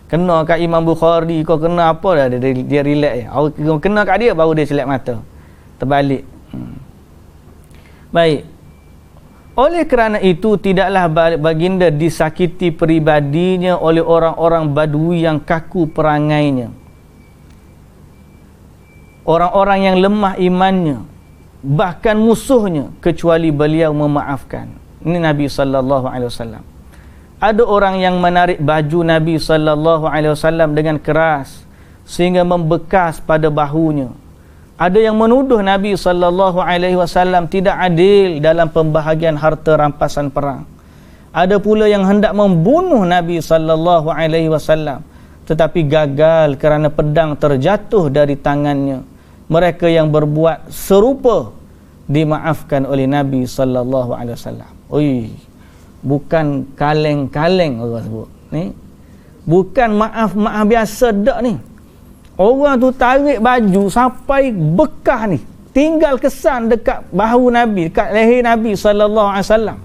Kena kat Imam Bukhari, kau kena apa dah, dia relax je. Kena kat dia, baru dia selek mata. Terbalik. Baik. Oleh kerana itu, tidaklah baginda disakiti peribadinya oleh orang-orang Badui yang kaku perangainya, orang-orang yang lemah imannya, bahkan musuhnya, kecuali beliau memaafkan. Ini Nabi sallallahu alaihi wasallam. Ada orang yang menarik baju Nabi sallallahu alaihi wasallam dengan keras sehingga membekas pada bahunya. Ada yang menuduh Nabi sallallahu alaihi wasallam tidak adil dalam pembahagian harta rampasan perang. Ada pula yang hendak membunuh Nabi sallallahu alaihi wasallam tetapi gagal kerana pedang terjatuh dari tangannya. Mereka yang berbuat serupa dimaafkan oleh Nabi sallallahu alaihi wasallam. Oi, bukan kaleng-kaleng orang sebut ni. Bukan maaf biasa dak ni. Orang tu tarik baju sampai bekas ni, tinggal kesan dekat bahu Nabi, dekat leher Nabi sallallahu alaihi wasallam.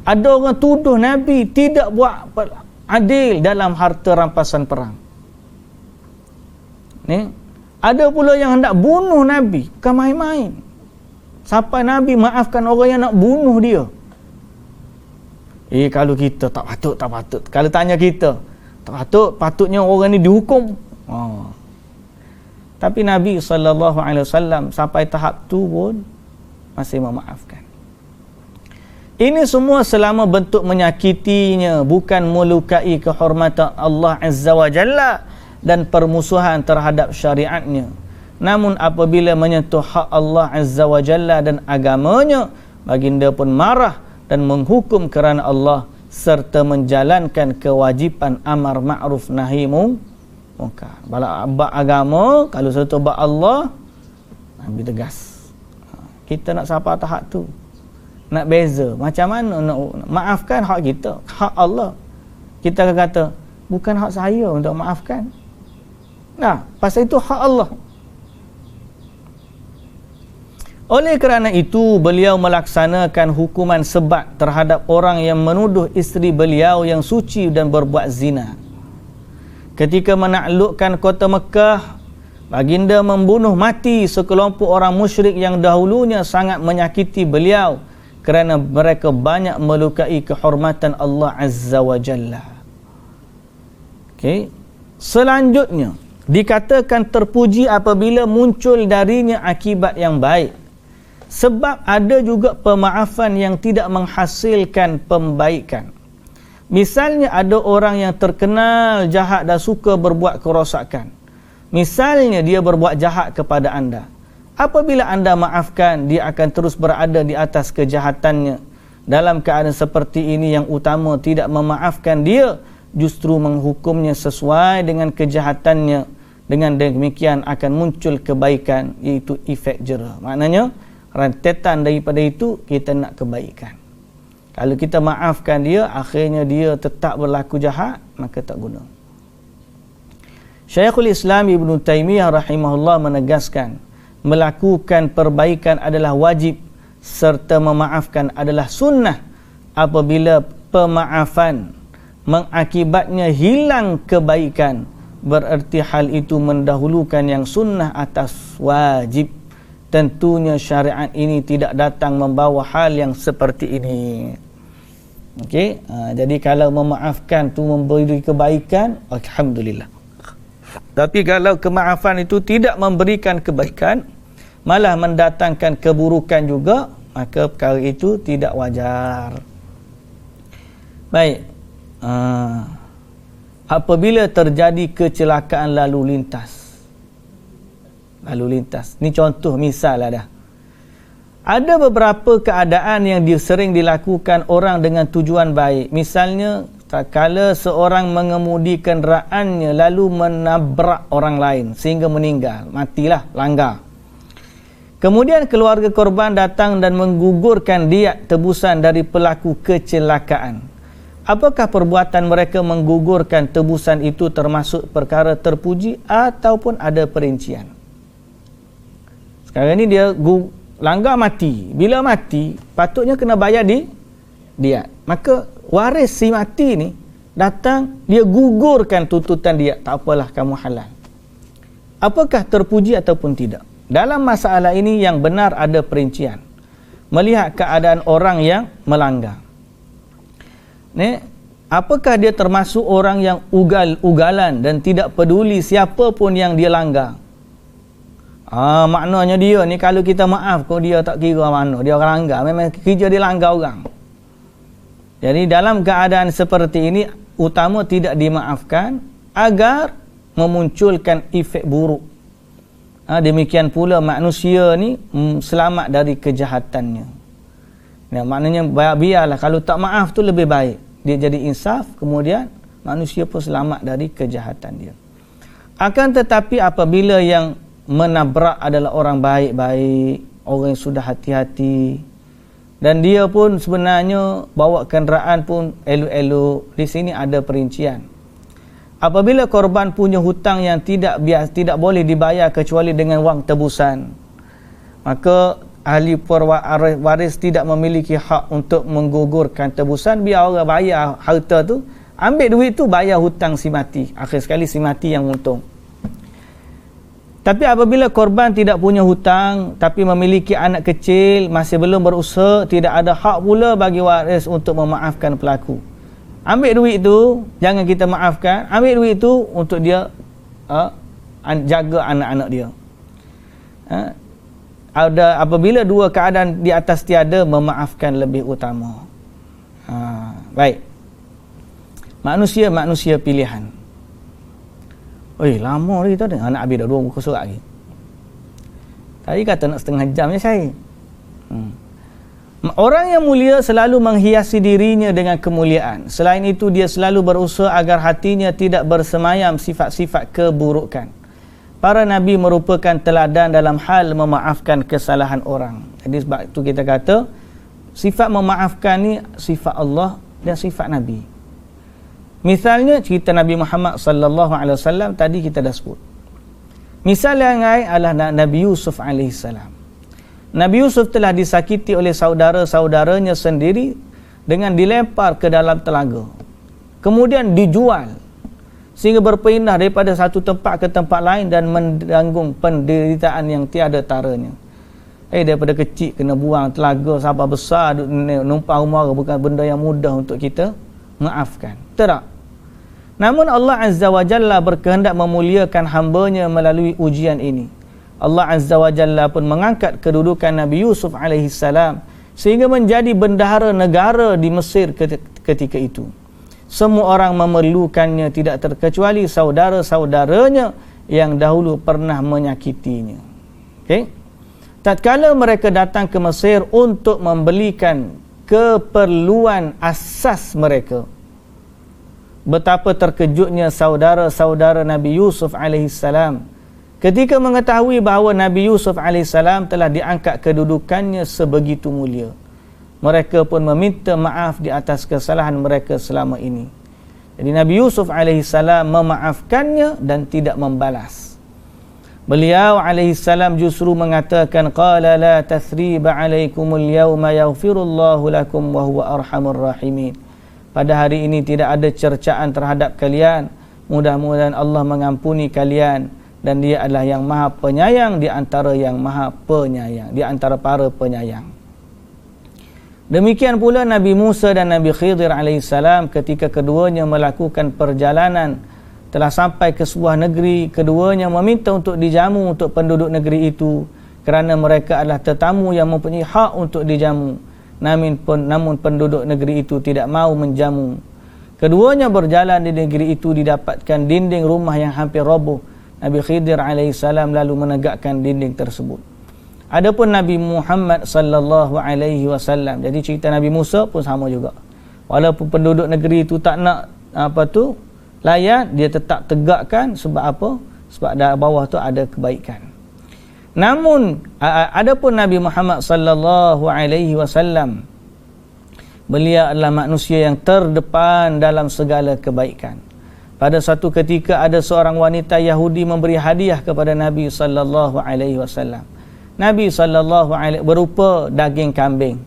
Ada orang tuduh Nabi tidak buat adil dalam harta rampasan perang. Ni, ada pula yang hendak bunuh Nabi, bukan main-main. Sampai Nabi maafkan orang yang nak bunuh dia. Kalau kita tak patut. Kalau tanya kita, tak patut, patutnya orang ni dihukum. Tapi Nabi SAW sampai tahap tu pun masih memaafkan. Ini semua selama bentuk menyakitinya, bukan melukai kehormatan Allah Azza wa Jalla dan permusuhan terhadap syariatnya. Namun apabila menyentuh hak Allah Azza wa Jalla dan agamanya, baginda pun marah dan menghukum kerana Allah serta menjalankan kewajipan amar ma'ruf nahi munkar. Bab agama, kalau satu bab Allah, Nabi tegas. Kita nak sampai tahap tu, nak beza macam mana nak maafkan hak kita, hak Allah. Kita akan kata bukan hak saya untuk maafkan. Nah, pasal itu hak Allah. Oleh kerana itu, beliau melaksanakan hukuman sebat terhadap orang yang menuduh isteri beliau yang suci dan berbuat zina. Ketika menaklukkan kota Mekah, baginda membunuh mati sekelompok orang musyrik yang dahulunya sangat menyakiti beliau kerana mereka banyak melukai kehormatan Allah Azza wa Jalla. Okey. Selanjutnya, dikatakan terpuji apabila muncul darinya akibat yang baik. Sebab ada juga pemaafan yang tidak menghasilkan pembaikan. Misalnya ada orang yang terkenal jahat dan suka berbuat kerosakan. Misalnya dia berbuat jahat kepada anda. Apabila anda maafkan, dia akan terus berada di atas kejahatannya. Dalam keadaan seperti ini, yang utama tidak memaafkan dia, justru menghukumnya sesuai dengan kejahatannya. Dengan demikian akan muncul kebaikan, iaitu efek jera. Maknanya, rentetan daripada itu, kita nak kebaikan. Kalau kita maafkan dia, akhirnya dia tetap berlaku jahat, maka tak guna. Syekhul Islam Ibn Taymiyah rahimahullah menegaskan, melakukan perbaikan adalah wajib serta memaafkan adalah sunnah. Apabila pemaafan mengakibatnya hilang kebaikan, bererti hal itu mendahulukan yang sunnah atas wajib. Tentunya syariat ini tidak datang membawa hal yang seperti ini. Okey, jadi kalau memaafkan tu memberi kebaikan, alhamdulillah. Tapi kalau kemaafan itu tidak memberikan kebaikan, malah mendatangkan keburukan juga, maka perkara itu tidak wajar. Baik. Apabila terjadi kecelakaan lalu lintas. Ni contoh, misal lah dah. Ada beberapa keadaan yang sering dilakukan orang dengan tujuan baik. Misalnya, tak kala seorang mengemudi kenderaannya lalu menabrak orang lain sehingga meninggal, matilah, langgar. Kemudian keluarga korban datang dan menggugurkan diat tebusan dari pelaku kecelakaan. Apakah perbuatan mereka menggugurkan tebusan itu termasuk perkara terpuji ataupun ada perincian? Sekarang ni dia langgar, mati. Bila mati, patutnya kena bayar diat. Maka waris si mati ni datang, dia gugurkan tuntutan diat. Tak apalah, kamu halal. Apakah terpuji ataupun tidak? Dalam masalah ini yang benar ada perincian. Melihat keadaan orang yang melanggar. Apakah dia termasuk orang yang ugal-ugalan dan tidak peduli siapa pun yang dia langgar? Maknanya dia ni kalau kita maaf, kau dia tak kira mana, dia orang langgar, memang kerja dia langgar orang. Jadi dalam keadaan seperti ini, utama tidak dimaafkan agar memunculkan efek buruk. Demikian pula manusia ni selamat dari kejahatannya. Maknanya biarlah, kalau tak maaf tu lebih baik. Dia jadi insaf, kemudian manusia pun selamat dari kejahatan dia. Akan tetapi apabila yang menabrak adalah orang baik-baik, orang yang sudah hati-hati, dan dia pun sebenarnya bawa kenderaan pun elok-elok, di sini ada perincian. Apabila korban punya hutang yang tidak boleh dibayar kecuali dengan wang tebusan, maka ahli waris tidak memiliki hak untuk menggugurkan tebusan. Biar orang bayar harta tu, ambil duit tu, bayar hutang si mati. Akhir sekali si mati yang untung. Tapi apabila korban tidak punya hutang, tapi memiliki anak kecil, masih belum berusaha, tidak ada hak pula bagi waris untuk memaafkan pelaku. Ambil duit tu, jangan kita maafkan. Ambil duit tu untuk dia jaga anak-anak dia. Apabila dua keadaan di atas tiada, memaafkan lebih utama. Baik. Manusia pilihan. Lama lagi tadi. Anak habis dah 2 muka surat lagi. Tadi kata nak setengah jam je saya. Orang yang mulia selalu menghiasi dirinya dengan kemuliaan. Selain itu, dia selalu berusaha agar hatinya tidak bersemayam sifat-sifat keburukan. Para Nabi merupakan teladan dalam hal memaafkan kesalahan orang. Jadi sebab itu kita kata, sifat memaafkan ni sifat Allah dan sifat Nabi. Misalnya cerita Nabi Muhammad sallallahu alaihi wasallam tadi kita dah sebut. Misal yang lain adalah Nabi Yusuf alaihi salam. Nabi Yusuf telah disakiti oleh saudara-saudaranya sendiri dengan dilempar ke dalam telaga. Kemudian dijual sehingga berpindah daripada satu tempat ke tempat lain dan menanggung penderitaan yang tiada taranya. Daripada kecil kena buang telaga sampai besar, numpang rumah bukan benda yang mudah untuk kita maafkan. Tak. Namun Allah Azza wa Jalla berkehendak memuliakan hambanya melalui ujian ini. Allah Azza wa Jalla pun mengangkat kedudukan Nabi Yusuf alaihi salam sehingga menjadi bendahara negara di Mesir ketika itu. Semua orang memerlukannya tidak terkecuali saudara-saudaranya yang dahulu pernah menyakitinya. Okey. Tatkala mereka datang ke Mesir untuk membelikan keperluan asas mereka, betapa terkejutnya saudara-saudara Nabi Yusuf alaihissalam ketika mengetahui bahawa Nabi Yusuf alaihissalam telah diangkat kedudukannya sebegitu mulia. mereka pun meminta maaf di atas kesalahan mereka selama ini. Jadi Nabi Yusuf alaihissalam memaafkannya dan tidak membalas. Beliau alaihissalam justru mengatakan, qala la tathriba alaikumul yawma yaghfirullahu lakum wa huwa arhamur rahimin. Pada hari ini tidak ada cercaan terhadap kalian. Mudah-mudahan Allah mengampuni kalian dan Dia adalah yang Maha Penyayang di antara yang Maha Penyayang, di antara para penyayang. Demikian pula Nabi Musa dan Nabi Khidir alaihissalam ketika keduanya melakukan perjalanan telah sampai ke sebuah negeri, keduanya meminta untuk dijamu untuk penduduk negeri itu kerana mereka adalah tetamu yang mempunyai hak untuk dijamu. Namun penduduk negeri itu tidak mau menjamu. Keduanya berjalan di negeri itu, didapatkan dinding rumah yang hampir roboh. Nabi Khidir alaihissalam lalu menegakkan dinding tersebut. Adapun Nabi Muhammad sallallahu alaihi wasallam, jadi cerita Nabi Musa pun sama juga. Walaupun penduduk negeri itu tak nak layan, dia tetap tegakkan. Sebab apa? Sebab dari bawah tu ada kebaikan. Namun adapun Nabi Muhammad sallallahu alaihi wasallam, beliau adalah manusia yang terdepan dalam segala kebaikan. Pada satu ketika ada seorang wanita Yahudi memberi hadiah kepada Nabi sallallahu alaihi wasallam. Nabi sallallahu alaihi berupa daging kambing.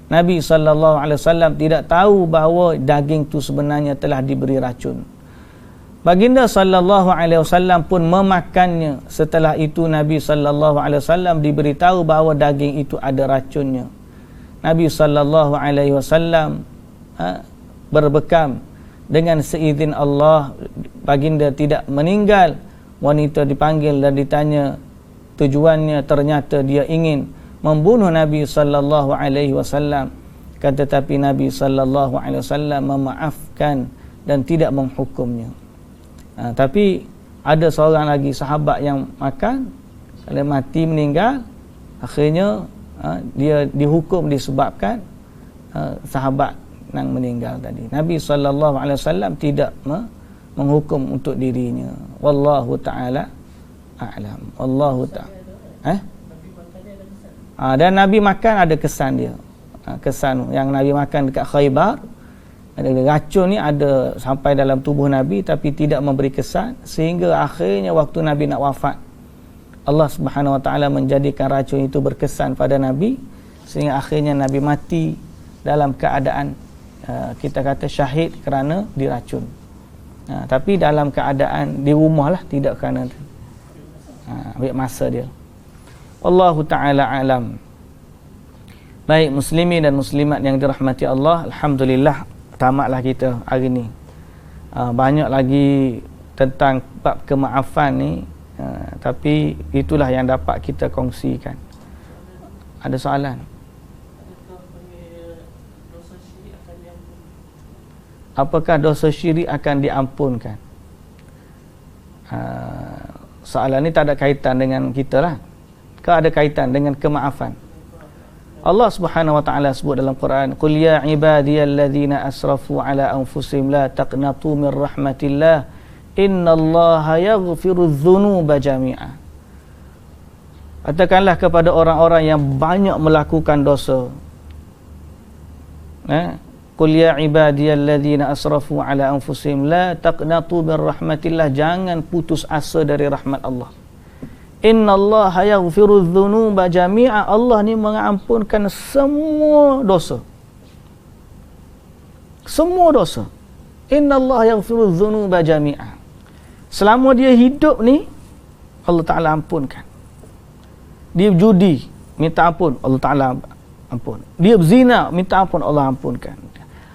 Nabi sallallahu alaihi wasallam tidak tahu bahawa daging itu sebenarnya telah diberi racun. Baginda sallallahu alaihi wasallam pun memakannya. Setelah itu Nabi sallallahu alaihi wasallam diberitahu bahawa daging itu ada racunnya. Nabi sallallahu alaihi wasallam berbekam dengan seizin Allah. Baginda tidak meninggal. Wanita dipanggil dan ditanya tujuannya, ternyata dia ingin membunuh Nabi sallallahu alaihi wasallam. Tetapi Nabi sallallahu alaihi wasallam memaafkan dan tidak menghukumnya. Tapi ada seorang lagi sahabat yang makan, kalau mati meninggal, akhirnya dia dihukum disebabkan sahabat yang meninggal tadi. Nabi sallallahu alaihi wasallam tidak menghukum untuk dirinya. Wallahu taala a'lam. Wallahu ta'ala. Dan Nabi makan ada kesan dia. Kesan yang Nabi makan dekat Khaybar, ada racun ni ada sampai dalam tubuh Nabi tapi tidak memberi kesan, sehingga akhirnya waktu Nabi nak wafat, Allah Subhanahu Wa Taala menjadikan racun itu berkesan pada Nabi, sehingga akhirnya Nabi mati dalam keadaan kita kata syahid kerana diracun. Tapi dalam keadaan di rumah lah, tidak kerana ambil masa dia. Wallahu ta'ala alam. Baik muslimin dan muslimat yang dirahmati Allah, alhamdulillah tamatlah kita hari ni. Banyak lagi tentang bab kemaafan ni, tapi itulah yang dapat kita kongsikan. Ada soalan? Apakah dosa syirik akan diampunkan? Soalan ni tak ada kaitan dengan kita lah. Ke ada kaitan dengan kemaafan? Allah Subhanahu wa taala sebut dalam Quran, "Qul ya ibadiyalladzina asrafu ala anfusihim la taqnatu min rahmatillah, innallaha yaghfirudz dzunuba jami'a." Katakanlah kepada orang-orang yang banyak melakukan dosa. Qul ya ibadiyalladzina asrafu ala anfusihim la taqnatu min rahmatillah, jangan putus asa dari rahmat Allah. Innallaha yaghfirudz dzunuba jami'a, Allah ni mengampunkan semua dosa. Semua dosa. Innallaha yaghfirudz dzunuba jami'a. Selama dia hidup ni, Allah Ta'ala ampunkan. Dia judi, minta ampun, Allah Ta'ala ampun. Dia berzina, minta ampun, Allah ampunkan.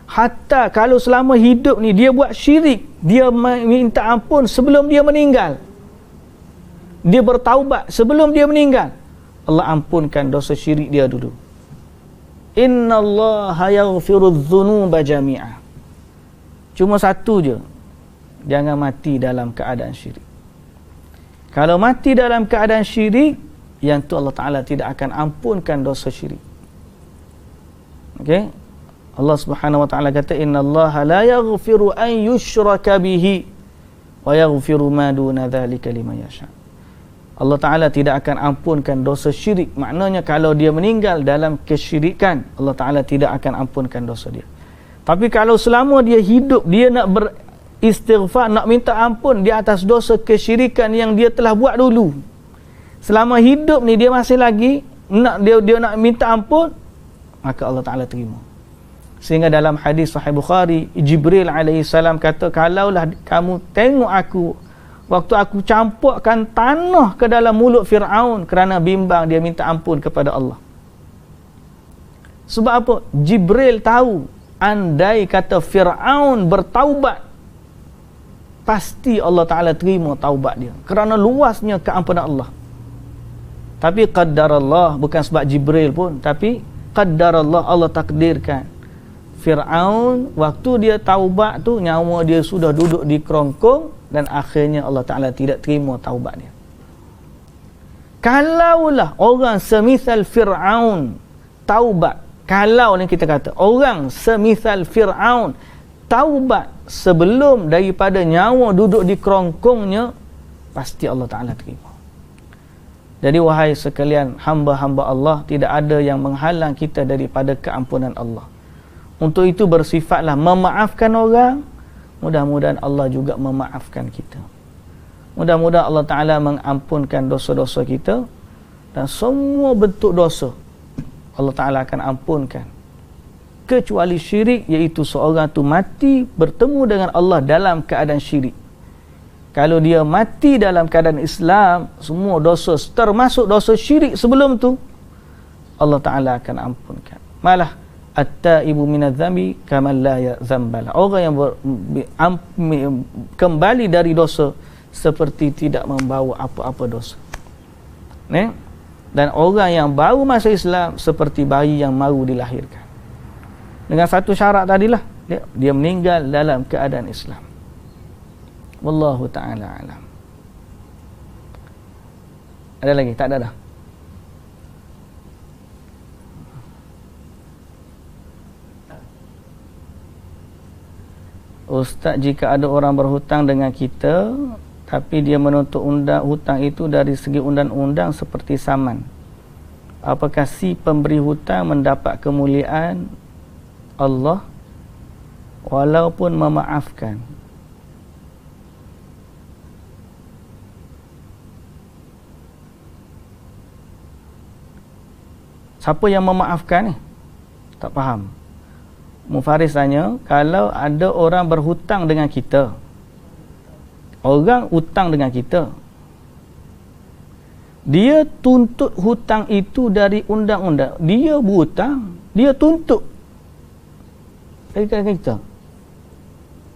Hatta kalau selama hidup ni dia buat syirik, dia minta ampun sebelum dia meninggal, dia bertaubat sebelum dia meninggal, Allah ampunkan dosa syirik dia dulu. Innallaha yaghfirudz dzunuba jami'a. Cuma satu je, jangan mati dalam keadaan syirik. Kalau mati dalam keadaan syirik, yang tu Allah Ta'ala tidak akan ampunkan dosa syirik. Okey, Allah Subhanahu wa taala kata, innallaha la yaghfiru an yushraka bihi wa yaghfiru ma duna dzalika liman yasha. Allah Ta'ala tidak akan ampunkan dosa syirik. Maknanya kalau dia meninggal dalam kesyirikan, Allah Ta'ala tidak akan ampunkan dosa dia. Tapi kalau selama dia hidup, dia nak beristighfar, nak minta ampun di atas dosa kesyirikan yang dia telah buat dulu, selama hidup ni dia masih lagi dia nak minta ampun, maka Allah Ta'ala terima. Sehingga dalam hadis Sahih Bukhari, Jibril alaihissalam kata, kalaulah kamu tengok aku waktu aku campurkan tanah ke dalam mulut Fir'aun kerana bimbang dia minta ampun kepada Allah. Sebab apa? Jibril tahu, andai kata Fir'aun bertaubat, pasti Allah Ta'ala terima taubat dia kerana luasnya keampunan Allah. Tapi qaddarallah, bukan sebab Jibril pun, tapi qaddarallah, Allah takdirkan Fir'aun waktu dia taubat tu, nyawa dia sudah duduk di kerongkong, dan akhirnya Allah Ta'ala tidak terima taubat dia. Kalaulah orang semisal Fir'aun taubat, kalau ni kita kata orang semisal Fir'aun taubat sebelum daripada nyawa duduk di kerongkongnya, pasti Allah Ta'ala terima. Jadi wahai sekalian hamba-hamba Allah, tidak ada yang menghalang kita daripada keampunan Allah. Untuk itu bersifatlah memaafkan orang. Mudah-mudahan Allah juga memaafkan kita. Mudah-mudahan Allah Ta'ala mengampunkan dosa-dosa kita, dan semua bentuk dosa Allah Ta'ala akan ampunkan, kecuali syirik, iaitu seorang tu mati bertemu dengan Allah dalam keadaan syirik. Kalau dia mati dalam keadaan Islam, semua dosa termasuk dosa syirik sebelum tu Allah Ta'ala akan ampunkan. Malah at-taibu minadz-dzambi kaman la dzambala, orang yang kembali dari dosa seperti tidak membawa apa-apa dosa. Dan orang yang baru masuk Islam seperti bayi yang baru dilahirkan. Dengan satu syarat tadilah, dia meninggal dalam keadaan Islam. Wallahu ta'ala alam. Ada lagi? Tak ada dah. Ustaz, jika ada orang berhutang dengan kita tapi dia menuntut hutang itu dari segi undang-undang seperti saman, apakah si pemberi hutang mendapat kemuliaan Allah walaupun memaafkan? Siapa yang memaafkan ni? Tak faham. Mufaris tanya, kalau ada orang berhutang dengan kita, orang hutang dengan kita, dia tuntut hutang itu dari undang-undang, dia berhutang, dia tuntut dari kita,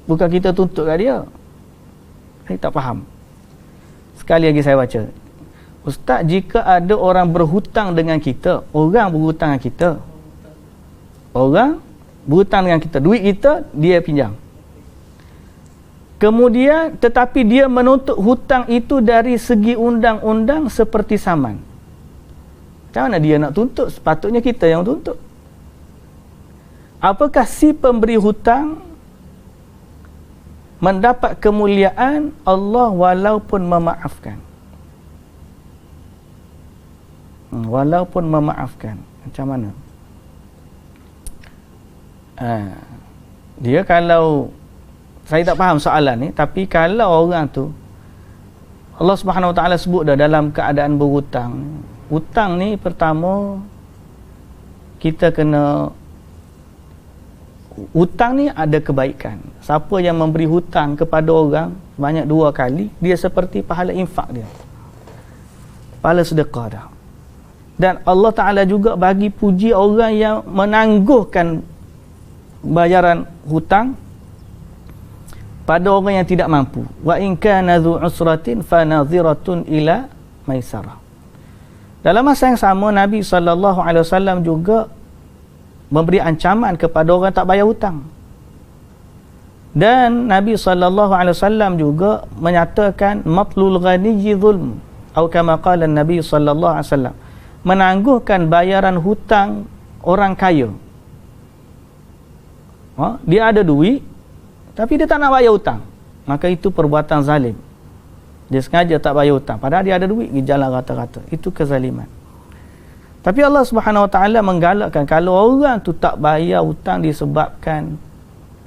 bukan kita tuntut kat dia. Saya tak faham. Sekali lagi saya baca. Ustaz, jika ada orang berhutang dengan kita, orang berhutang dengan kita, orang berhutang dengan kita, duit kita dia pinjam, kemudian tetapi dia menuntut hutang itu dari segi undang-undang seperti saman, macam mana dia nak tuntut? Sepatutnya kita yang tuntut. Apakah si pemberi hutang mendapat kemuliaan Allah walaupun memaafkan? Walaupun memaafkan, macam mana? Dia kalau, saya tak faham soalan ni, tapi kalau orang tu, Allah Subhanahu Wa Taala sebut dah dalam keadaan berhutang. Hutang ni pertama kita kena, hutang ni ada kebaikan. Siapa yang memberi hutang kepada orang banyak 2 kali, dia seperti pahala infak dia, pahala sedekah dah. Dan Allah Ta'ala juga bagi puji orang yang menangguhkan bayaran hutang pada orang yang tidak mampu. Wa in kana dzu usratin fa nadhiratun ila maisarah. Dalam masa yang sama, Nabi SAW juga memberi ancaman kepada orang tak bayar hutang. Dan Nabi SAW juga menyatakan matlul ghaniyyi zulm, atau kama qala Nabi SAW, menangguhkan bayaran hutang orang kaya. Dia ada duit tapi dia tak nak bayar hutang, maka itu perbuatan zalim. Dia sengaja tak bayar hutang padahal dia ada duit, pergi jalan rata-rata. Itu kezaliman. Tapi Allah Subhanahu Wa Taala menggalakkan kalau orang tu tak bayar hutang disebabkan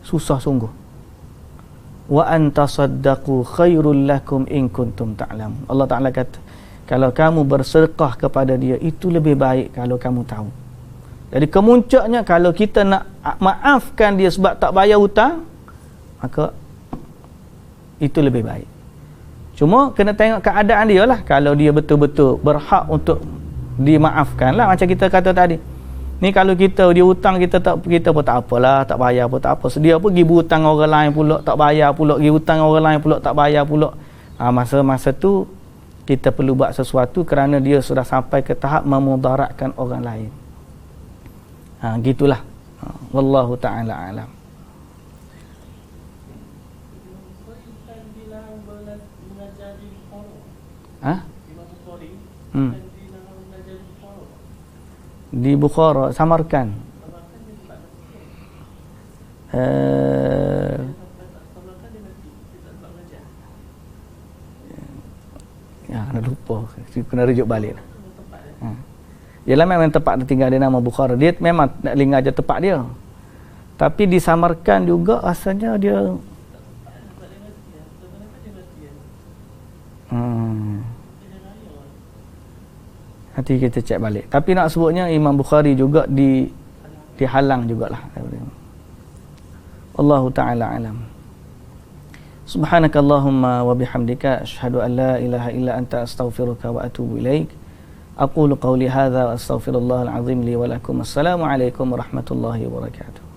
susah sungguh. Wa antasaddaqu khairul lakum in kuntum ta'lamun. Allah Taala kata, kalau kamu bersedekah kepada dia itu lebih baik kalau kamu tahu. Jadi kemuncaknya kalau kita nak maafkan dia sebab tak bayar hutang, maka itu lebih baik. Cuma kena tengok keadaan dia lah. Kalau dia betul-betul berhak untuk dimaafkan lah, macam kita kata tadi. Ni kalau dia hutang kita pun tak apalah, tak bayar pun tak apa. Sedia pergi berhutang orang lain pula tak bayar pula, pergi hutang orang lain pula tak bayar pula. Masa-masa tu kita perlu buat sesuatu kerana dia sudah sampai ke tahap memudaratkan orang lain. Gitulah. Wallahu ta'ala alam. Di Bukhara, Samarkand. Kena lupa, kena rujuk balik. Ialah memang tempat dia tinggal, dia nama Bukhara. Dia memang nak lingaja tempat dia. Tapi di Samarkand juga asalnya dia nanti kita cek balik. Tapi nak sebutnya Imam Bukhari juga dihalang jugalah. Allahu ta'ala alam. Subhanakallahumma wa bihamdika asyhadu an la ilaha illa anta astaghfiruka wa atubu ilaik. Aqulu qawli hadza wa astaghfirullahal azim li wa lakum. Assalamu alaikum warahmatullahi wabarakatuh.